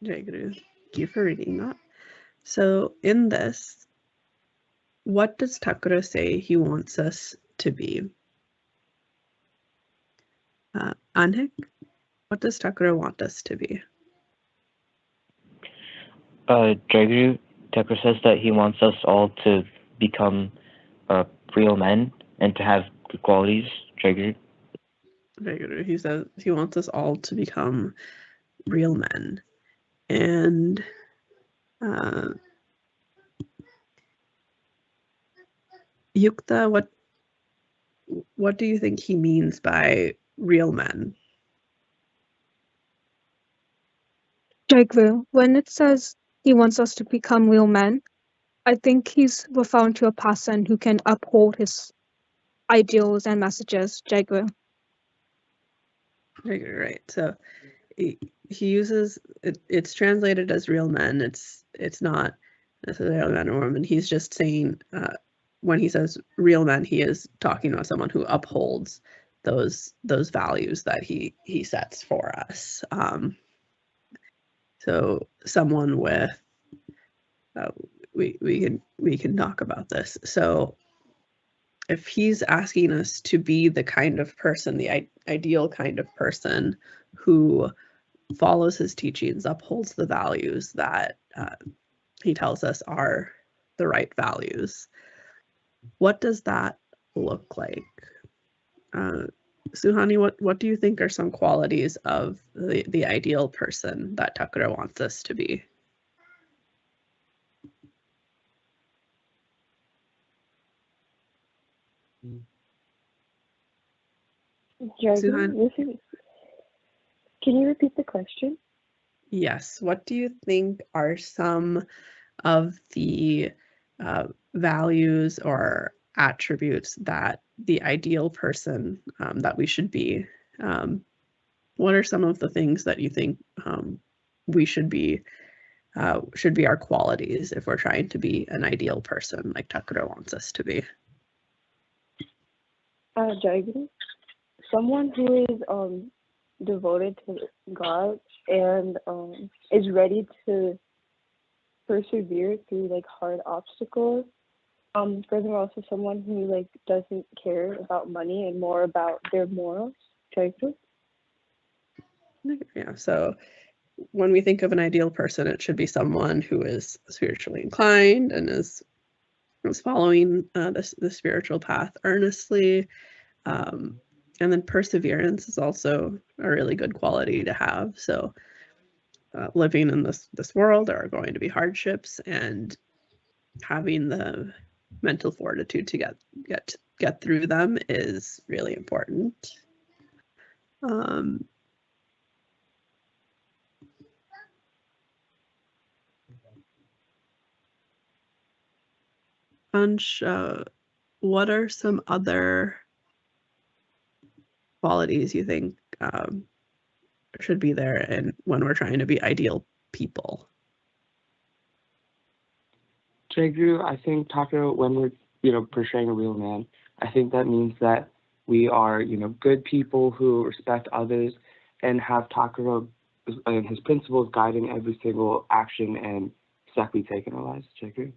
Jayaguru, thank you for reading that. So in this, what does Thakura say he wants us to be? Anhik, what does Thakura want us to be? Jayaguru, Thakur says that he wants us all to become real men and to have good qualities. Jayaguru. Jayaguru, he says he wants us all to become real men. And Yukta, what do you think he means by real men? Jayaguru, when it says he wants us to become real men, I think he's referring to a person who can uphold his ideals and messages. Jayaguru. Right. So he uses it's translated as real men. It's not necessarily man or woman. He's just saying when he says real men, he is talking about someone who upholds those values that he sets for us. So someone with we can talk about this. So if he's asking us to be the kind of person, the ideal kind of person who follows his teachings, upholds the values that he tells us are the right values, what does that look like? Suhani, what do you think are some qualities of the ideal person that Thakura wants us to be? Jayaguru, can you repeat the question? Yes. What do you think are some of the values or attributes that the ideal person that we should be? What are some of the things that you think we should be our qualities if we're trying to be an ideal person like Thakura wants us to be? Jayaguru, someone who is devoted to God and is ready to persevere through like hard obstacles. Furthermore, also someone who like doesn't care about money and more about their morals. Jayaguru? Yeah. So when we think of an ideal person, it should be someone who is spiritually inclined and is following the spiritual path earnestly. And then perseverance is also a really good quality to have. So living in this world, there are going to be hardships, and having the mental fortitude to get through them is really important. Ansh, what are some other qualities you think should be there and when we're trying to be ideal people? Jayaguru, I think Thakura, when we're portraying a real man, I think that means that we are good people who respect others and have Thakura and his principles guiding every single action and step we take in our lives. Jayaguru.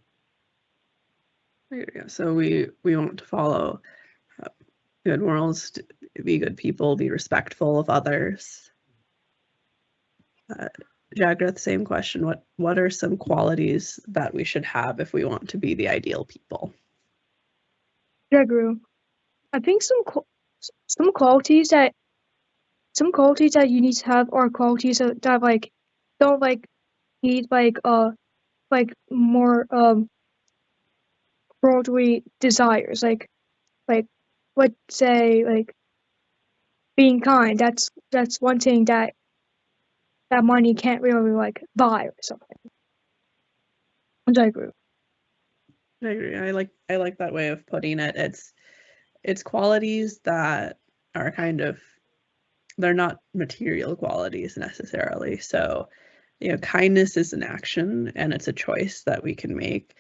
Yeah, so we want to follow good morals, be good people, be respectful of others. Jagra, the same question. What are some qualities that we should have if we want to be the ideal people? Jayaguru, I think some qualities that you need to have are qualities that like don't like need like more worldly desires, like let's say like being kind. That's one thing that money can't really like buy or something. I agree. I like that way of putting it. It's qualities that are kind of, they're not material qualities necessarily. So, kindness is an action and it's a choice that we can make,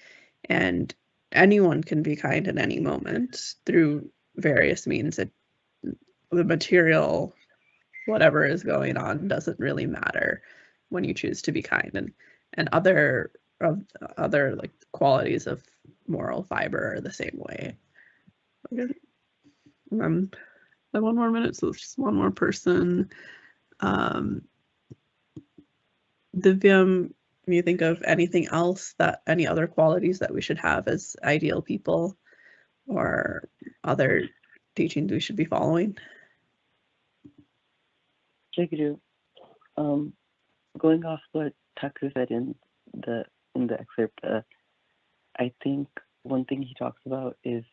and anyone can be kind at any moment through various means. The material, whatever is going on, doesn't really matter when you choose to be kind, and other like qualities of moral fiber are the same way. Okay. One more minute, so just one more person. Divyam, can you think of anything else, any other qualities that we should have as ideal people, or other teachings we should be following? Jayaguru, going off what Thakur said in the excerpt, I think one thing he talks about is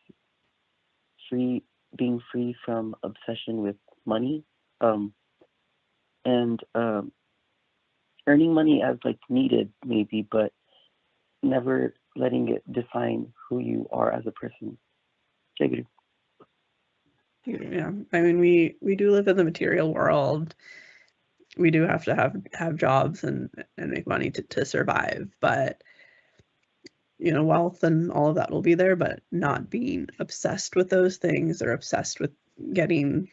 being free from obsession with money, and earning money as like needed maybe, but never letting it define who you are as a person. Jayaguru. Yeah, I mean, we do live in the material world. We do have to have jobs and make money to survive, but wealth and all of that will be there, but not being obsessed with those things or obsessed with getting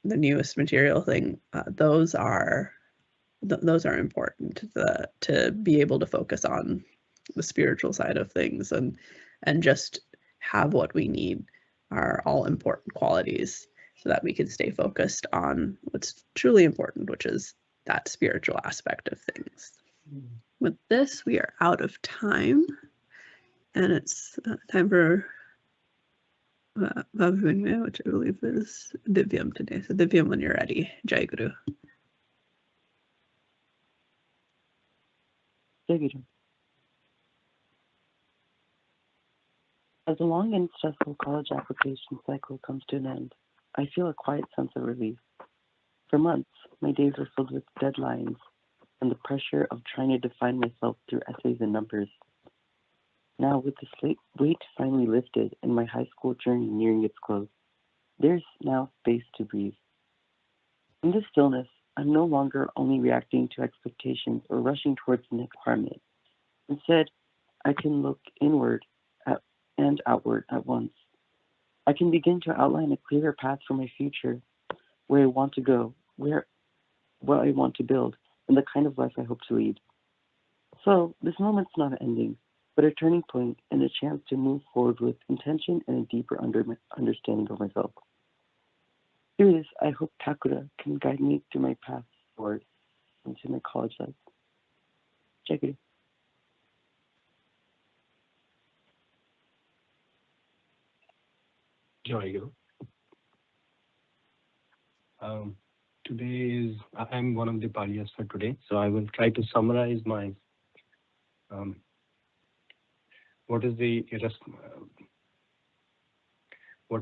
the newest material thing. Those are important to be able to focus on the spiritual side of things and just have what we need are all important qualities so that we can stay focused on what's truly important, which is that spiritual aspect of things. With this, we are out of time, and it's time for Bhavimya, which I believe is Divyam today. So Divyam, when you're ready, Jayaguru. Jayaguru. As the long and stressful college application cycle comes to an end, I feel a quiet sense of relief. For months, my days were filled with deadlines and the pressure of trying to define myself through essays and numbers. Now, with the weight finally lifted and my high school journey nearing its close, there's now space to breathe. In this stillness, I'm no longer only reacting to expectations or rushing towards the next requirement. Instead, I can look inward and outward at once. I can begin to outline a clearer path for my future, where I want to go, what I want to build, and the kind of life I hope to lead. So, this moment's not an ending, but a turning point and a chance to move forward with intention and a deeper understanding of myself. Through this, I hope Thakura can guide me through my path forward into my college life. Jayaguru. Jayaguru. Today I'm one of the parias for today, so I will try to summarize my what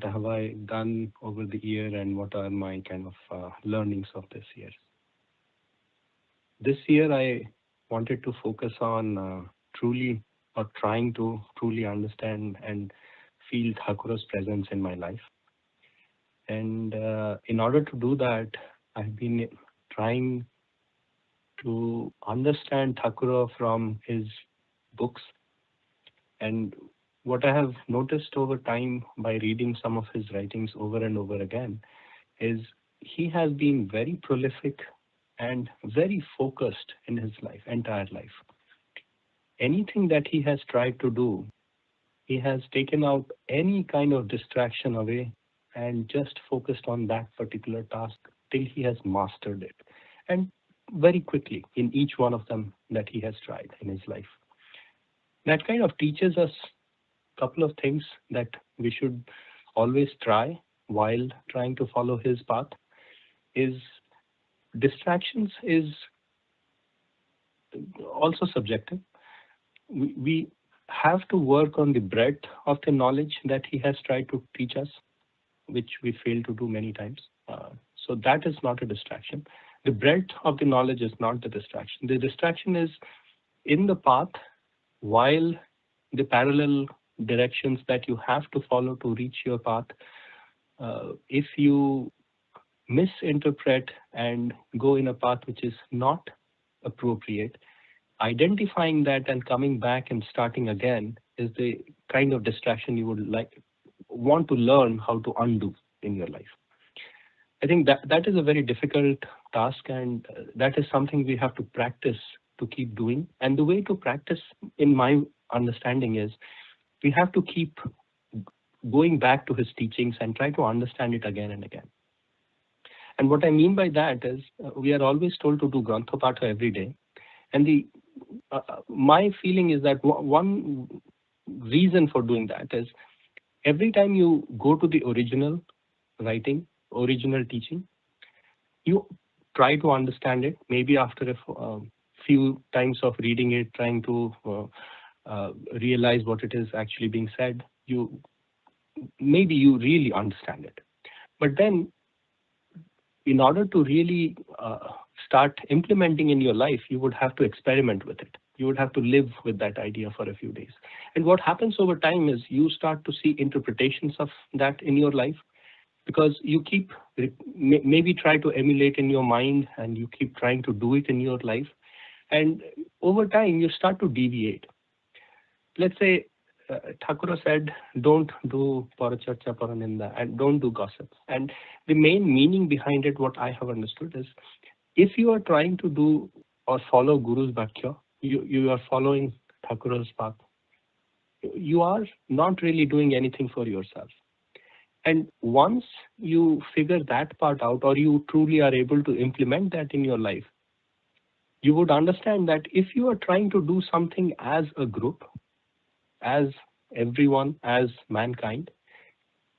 have I done over the year and what are my kind of learnings of this year. This year I wanted to focus on trying to truly understand and feel Thakura's presence in my life. And in order to do that, I've been trying to understand Thakura from his books. And what I have noticed over time by reading some of his writings over and over again is he has been very prolific and very focused in his entire life. Anything that he has tried to do, he has taken out any kind of distraction away and just focused on that particular task till he has mastered it. And very quickly in each one of them that he has tried in his life. That kind of teaches us a couple of things that we should always try while trying to follow his path. Is distractions is also subjective. We have to work on the breadth of the knowledge that he has tried to teach us, which we fail to do many times. So that is not a distraction. The breadth of the knowledge is not the distraction. The distraction is in the path while the parallel directions that you have to follow to reach your path. If you misinterpret and go in a path which is not appropriate, identifying that and coming back and starting again is the kind of distraction you would want to learn how to undo in your life. I think that is a very difficult task, and that is something we have to practice to keep doing. And the way to practice, in my understanding, is we have to keep going back to his teachings and try to understand it again and again. And what I mean by that is we are always told to do Grantha every day. And my feeling is that one reason for doing that is every time you go to the original writing, original teaching, you try to understand it. Maybe after a few times of reading it, trying to realize what it is actually being said, you maybe you really understand it. But then, in order to really start implementing in your life, you would have to experiment with it. You would have to live with that idea for a few days. And what happens over time is you start to see interpretations of that in your life, because you keep maybe try to emulate in your mind and you keep trying to do it in your life. And over time, you start to deviate. Let's say Thakur said, don't do paracharcha, paraninda, and don't do gossip. And the main meaning behind it, what I have understood is, if you are trying to do or follow Guru's Bhakya, you are following Thakur's path, you are not really doing anything for yourself. And once you figure that part out, or you truly are able to implement that in your life, you would understand that if you are trying to do something as a group, as everyone, as mankind,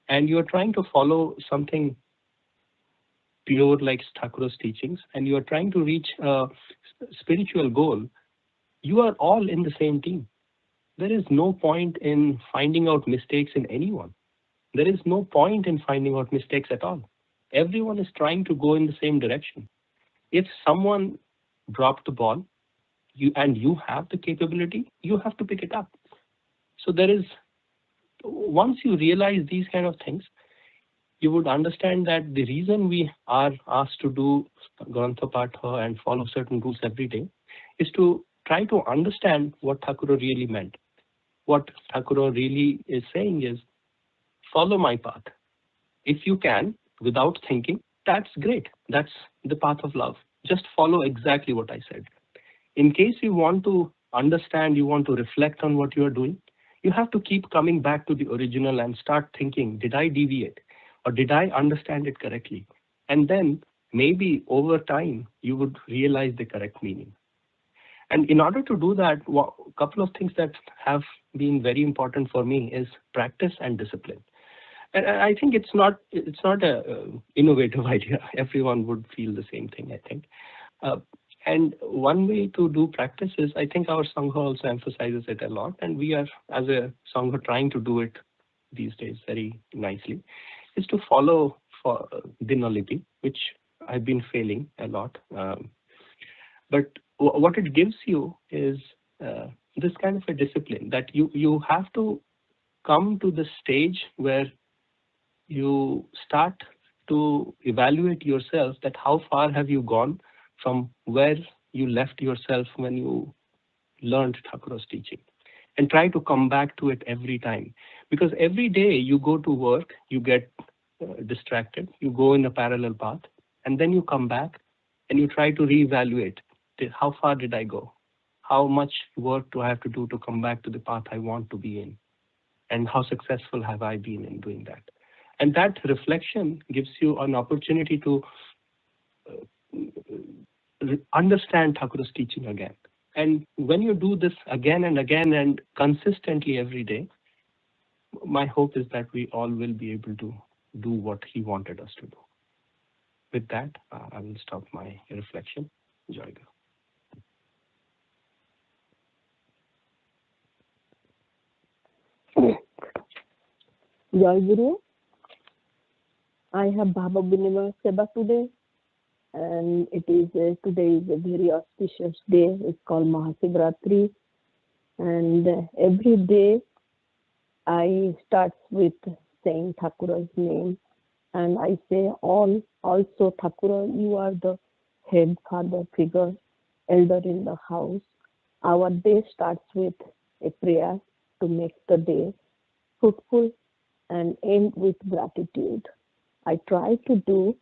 and you are trying to follow something pure like Thakur's teachings, and you are trying to reach a spiritual goal, you are all in the same team. There is no point in finding out mistakes in anyone. There is no point in finding out mistakes at all. Everyone is trying to go in the same direction. If someone dropped the ball, and you have the capability, you have to pick it up. So there is, once you realize these kind of things, you would understand that the reason we are asked to do Grantha Patha and follow certain rules every day is to try to understand what Thakur really meant. What Thakur really is saying is, follow my path. If you can, without thinking, that's great. That's the path of love. Just follow exactly what I said. In case you want to understand, you want to reflect on what you are doing, you have to keep coming back to the original and start thinking, did I deviate? Or did I understand it correctly? And then maybe over time, you would realize the correct meaning. And in order to do that, a couple of things that have been very important for me is practice and discipline. And I think it's not a innovative idea. Everyone would feel the same thing, I think. And one way to do practice is, I think our Sangha also emphasizes it a lot, and we are, as a Sangha, trying to do it these days very nicely, is to follow for Dinalipi, which I've been failing a lot. But what it gives you is this kind of a discipline that you have to come to the stage where you start to evaluate yourself, that how far have you gone from where you left yourself when you learned Thakur's teaching, and try to come back to it every time. Because every day you go to work, you get distracted, you go in a parallel path, and then you come back and you try to reevaluate, how far did I go? How much work do I have to do to come back to the path I want to be in? And how successful have I been in doing that? And that reflection gives you an opportunity to understand Thakur's teaching again. And when you do this again and again and consistently every day, my hope is that we all will be able to do what he wanted us to do. With that, I will stop my reflection. Jayaguru. Jayaguru, I have Baba Binima Seva today, and today is a very auspicious day. It's called Mahasivratri, and every day I start with saying Thakura's name, and I say also Thakura, you are the head father figure, elder in the house. Our day starts with a prayer to make the day fruitful and end with gratitude. I try to do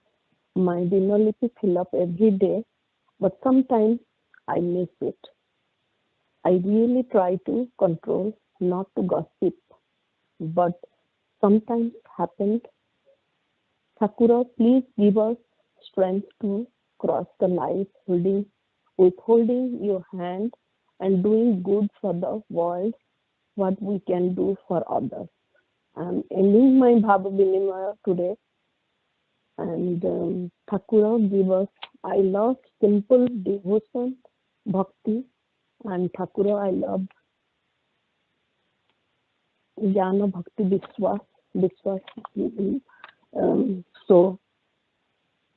my Dinalipi fill up every day, but sometimes I miss it. I really try to control not to gossip, but sometimes happens. Thakura, please give us strength to cross the life, holding your hand and doing good for the world, what we can do for others. I'm ending my Bhava Vinimaya today, and Thakura give us, I love simple devotion, bhakti, and Thakura I love Jnana Bhakti Vishwas, This was so.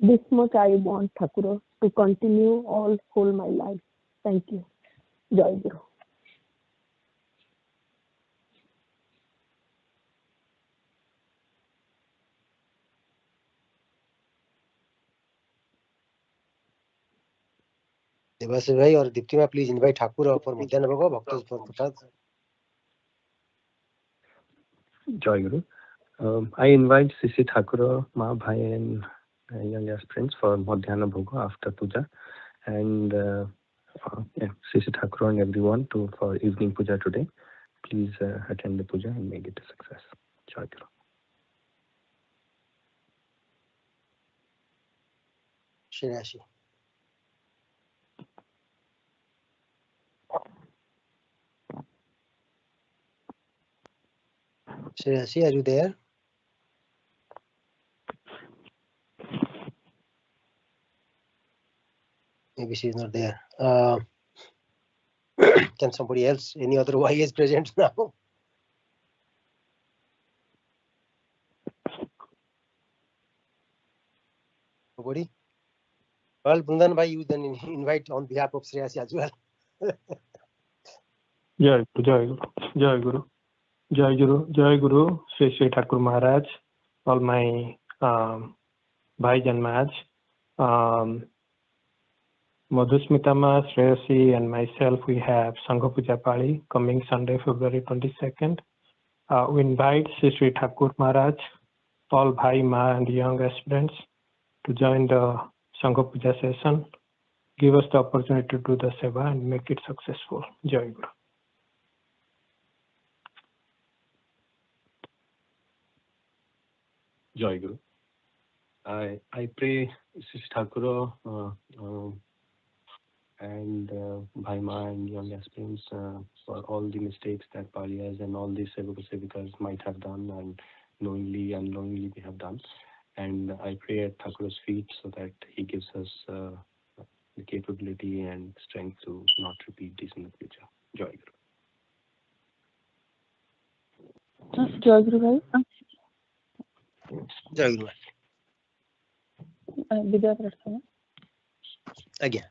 This much I want Thakur to continue all whole my life. Thank you. Jayaguru. Adhibasa bhai or Diptima, please invite Thakur for Madhyana Bhoga, Bhaktas for Prasad. Jayaguru. I invite Sisi Thakur, Ma Bhai and young aspirants for Madhyana Bhoga after Puja, and Sisi Thakur and everyone for evening Puja today. Please attend the Puja and make it a success. Jayaguru. Shirashi. Shirashi, are you there? Maybe she is not there. Can somebody else, any other Y is present now? Nobody? Well, Bundan bhai, you then invite on behalf of Shreyasi as well. Jayaguru, Shree Shree Thakur Maharaj, all my Bhaijan Maharaj, Madhusmita Ma, Shreyasi and myself, we have Sangha Puja Pali coming Sunday, February 22nd. We invite Shree Shree Thakur Maharaj, all Bhai Ma and young aspirants to join the Sangha Puja session. Give us the opportunity to do the seva and make it successful. Jayaguru. Jayaguru. I pray Sisi Thakur and Bhaima and young aspirants for all the mistakes that Paliyas and all the Sevikas might have done, and knowingly, unknowingly we have done. And I pray at Thakur's feet so that he gives us the capability and strength to not repeat this in the future. Jayaguru. Jayaguru bhai. Jayaguru. Vidya Prasad. Again.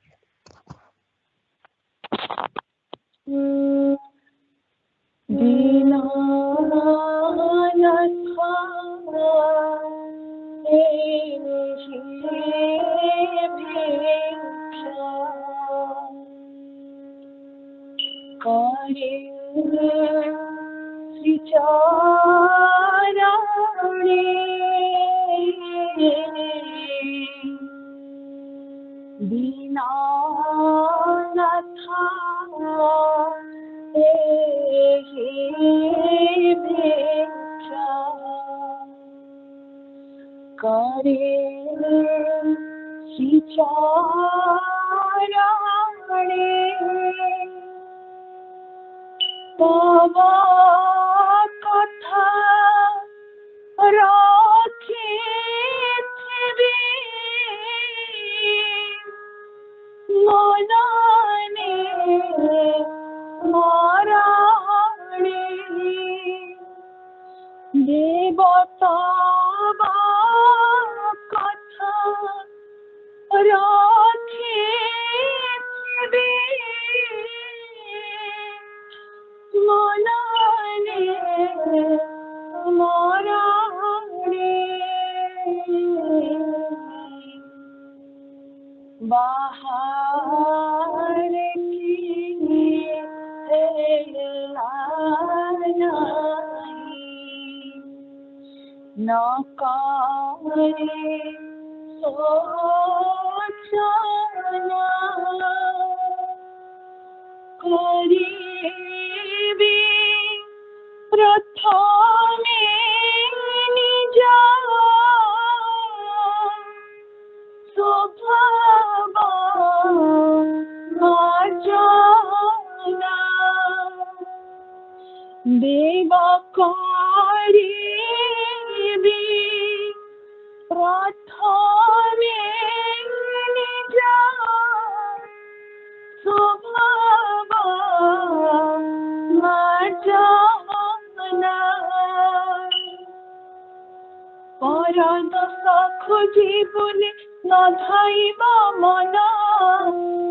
ଖୋଜିବୁଲେ ନ ଧାଇବ ମନ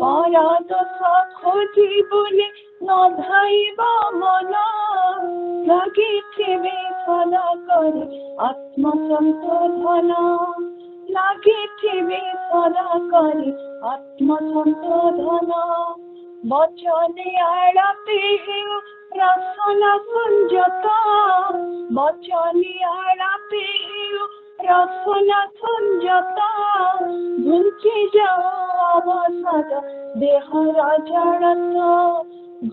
ପରଦୋଷ ଖୋଜିବୁଲେ ନ ଧାଇବ ମନ ଲାଗିଥିବେ ସଦା କରି ଆତ୍ମସଂଶୋଧନ ଲାଗିଥିବେ ସଦା କରି ଆତ୍ମସଂଶୋଧନ ବଚନେ ଆଳାପେ ହେଉ ରସନା ସଂଯତ ବଚନେ ଆଳାପେ ହେଉ ରସନା ସଂଯତ ଘୁଞ୍ଚି ଯାଅ ଅବସାଦ ଦେହର ଜଡ଼ତ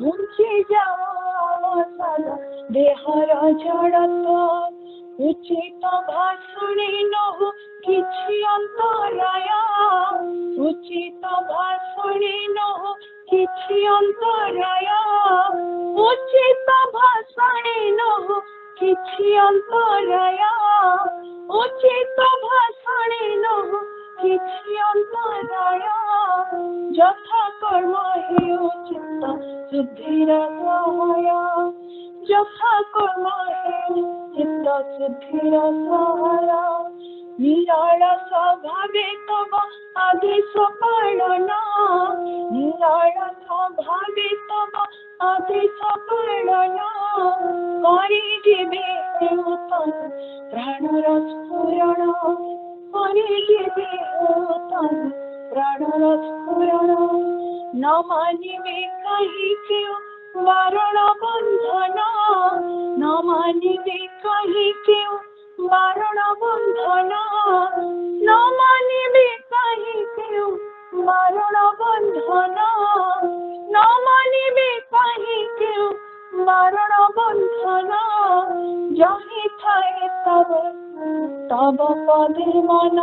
ଘୁଞ୍ଚି ଯାଅ ଅବସାଦ ଦେହର ଜଡ଼ତ ଉଚିତ ଭାଷଣେ ନହୁ କିଛି ଅନ୍ତରାୟ ଉଚିତ ଭାଷଣେ ନହୁ କିଛି ଅନ୍ତରାୟ ଉଚିତ ଭାଷଣେ ନହୁ କିଛି ଅନ୍ତରାୟ ଉଚିତ ଭାଷଣେ ନହୁ କିଛି ଅନ୍ତରାୟ ଯଥା କର୍ମ ହେଉ ଚିତ୍ତ ଶୁଦ୍ଧିର ସହାୟ ଯଥା କର୍ମ ହେଉ ଚିତ୍ତ ଶୁଦ୍ଧିର ସହାୟ ନିରାଳ ସ୍ୱଭାବେ ତବ ଆଦେଶ ପାଳନ ନିରାଳ ସ୍ୱଭାବେ ତବ ଆଦେଶ ପାଳନ କରିଯିବେ ହେଉ ତନୁ ପ୍ରାଣର ସ୍ଫୁରଣ କରିଯିବେ ହେଉ ତନୁ ପ୍ରାଣର ସ୍ଫୁରଣ ନ ମାନିବେ କାହିଁ କେଉଁ ବାରଣ ବନ୍ଧନ ନ ମାନିବେ କାହିଁ କେଉଁ ବାରଣ ବନ୍ଧନ ନ ମାନିବେ କାହିଁ କେଉଁ ବାରଣ ବନ୍ଧନ ନ ମାନିବେ କାହିଁ କେଉଁ ବାରଣ ବନ୍ଧନ ଯହିଁ ଥାଏ ତବ ପଦେ ମନ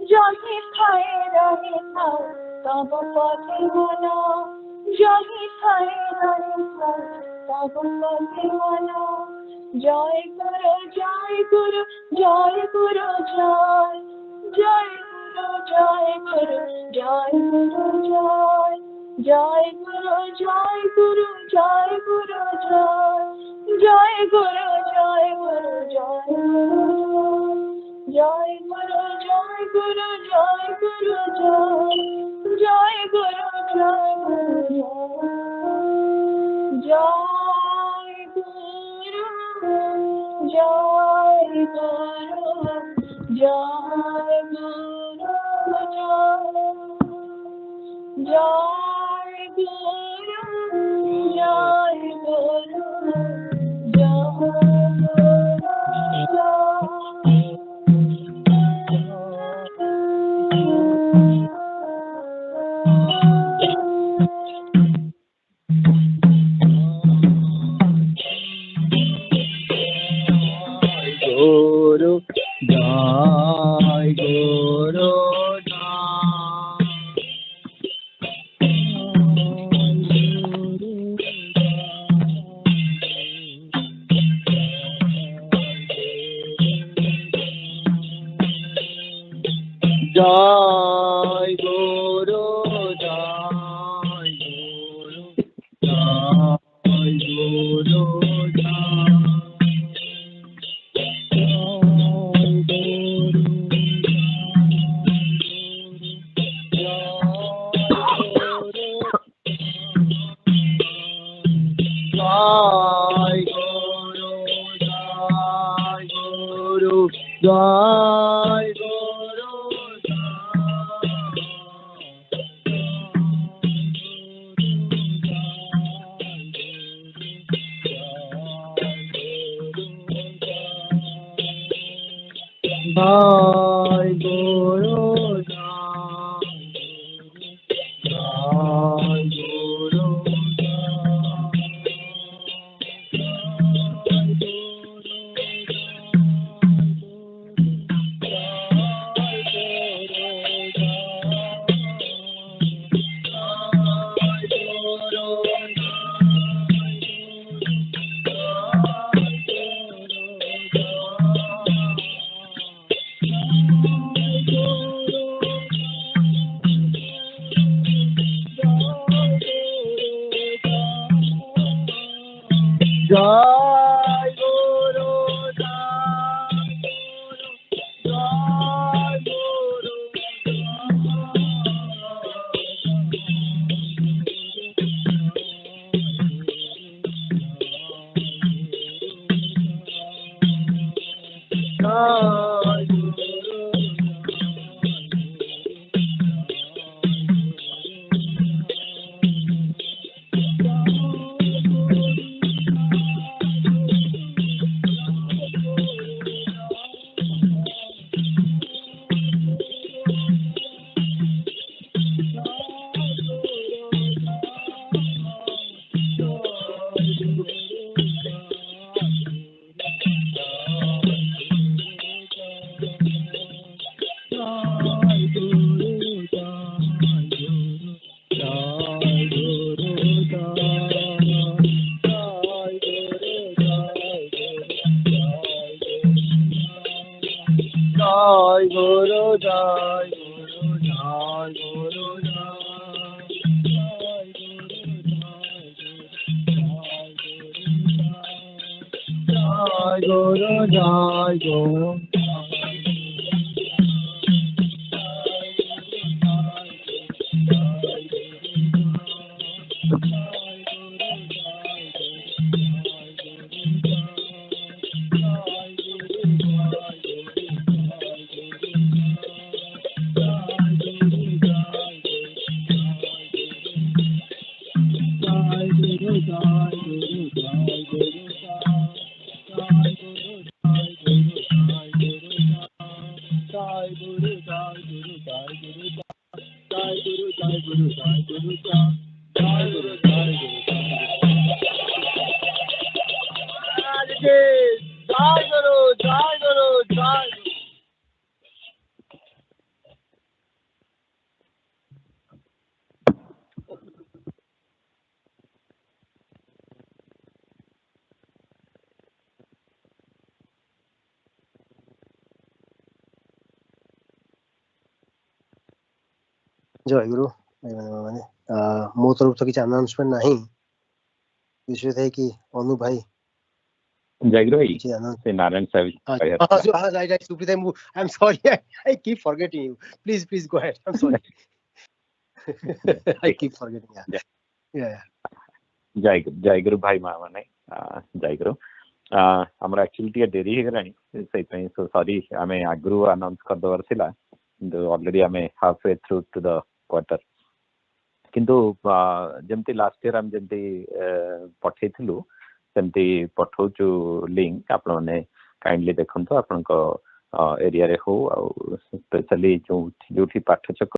ଯହିଁ ଥାଏ ରହିଥାଉ ତବ ପଦେ ମନ ଯହିଁ ଥାଏ ରହିଥାଉ ତବ ପଦେ ମନ জয় গুরু জয় গুরু জয় গুরু জয় জয় গুরু জয় গুরু জয় গুরু জয় জয় গুরু জয় গুরু জয় গুরু জয় জয় গুরু জয় গুরু জয় গুরু জয় গুরু জয় গুরু জয় গুরু জয় জয় গুরু জয় গুরু জয় গুরু জয় গুরু জয় গুরু জয় গুরু জয় গুরু Guru Jai Guru Jai Guru Jai Guru Jai Guru Jai Guru Jai Guru Jai Guru Jai Guru Jai जयगुरु माने मो तरफ तो किसी अनाउंसमेंट नहीं विषय है कि अनु भाई जयगुरु भाई से नारायण साहब right Supreet I'm sorry I keep forgetting you please go ahead I'm sorry I keep forgetting yeah जयगुरु भाई मा माने जयगुरु हमर एक्चुअली टिके देरी हे गरानी से पई सो सॉरी हमें आगु अनाउंस कर दवर थिला ऑलरेडी हमें half way through to the quarter किंतु जमती लास्ट ईयर हम जमती पठेथिलु सेमती पठौचु लिंक आपण माने काइंडली देखंतो आपण को एरिया रे हो स्पेशली जो जोठी पाठचक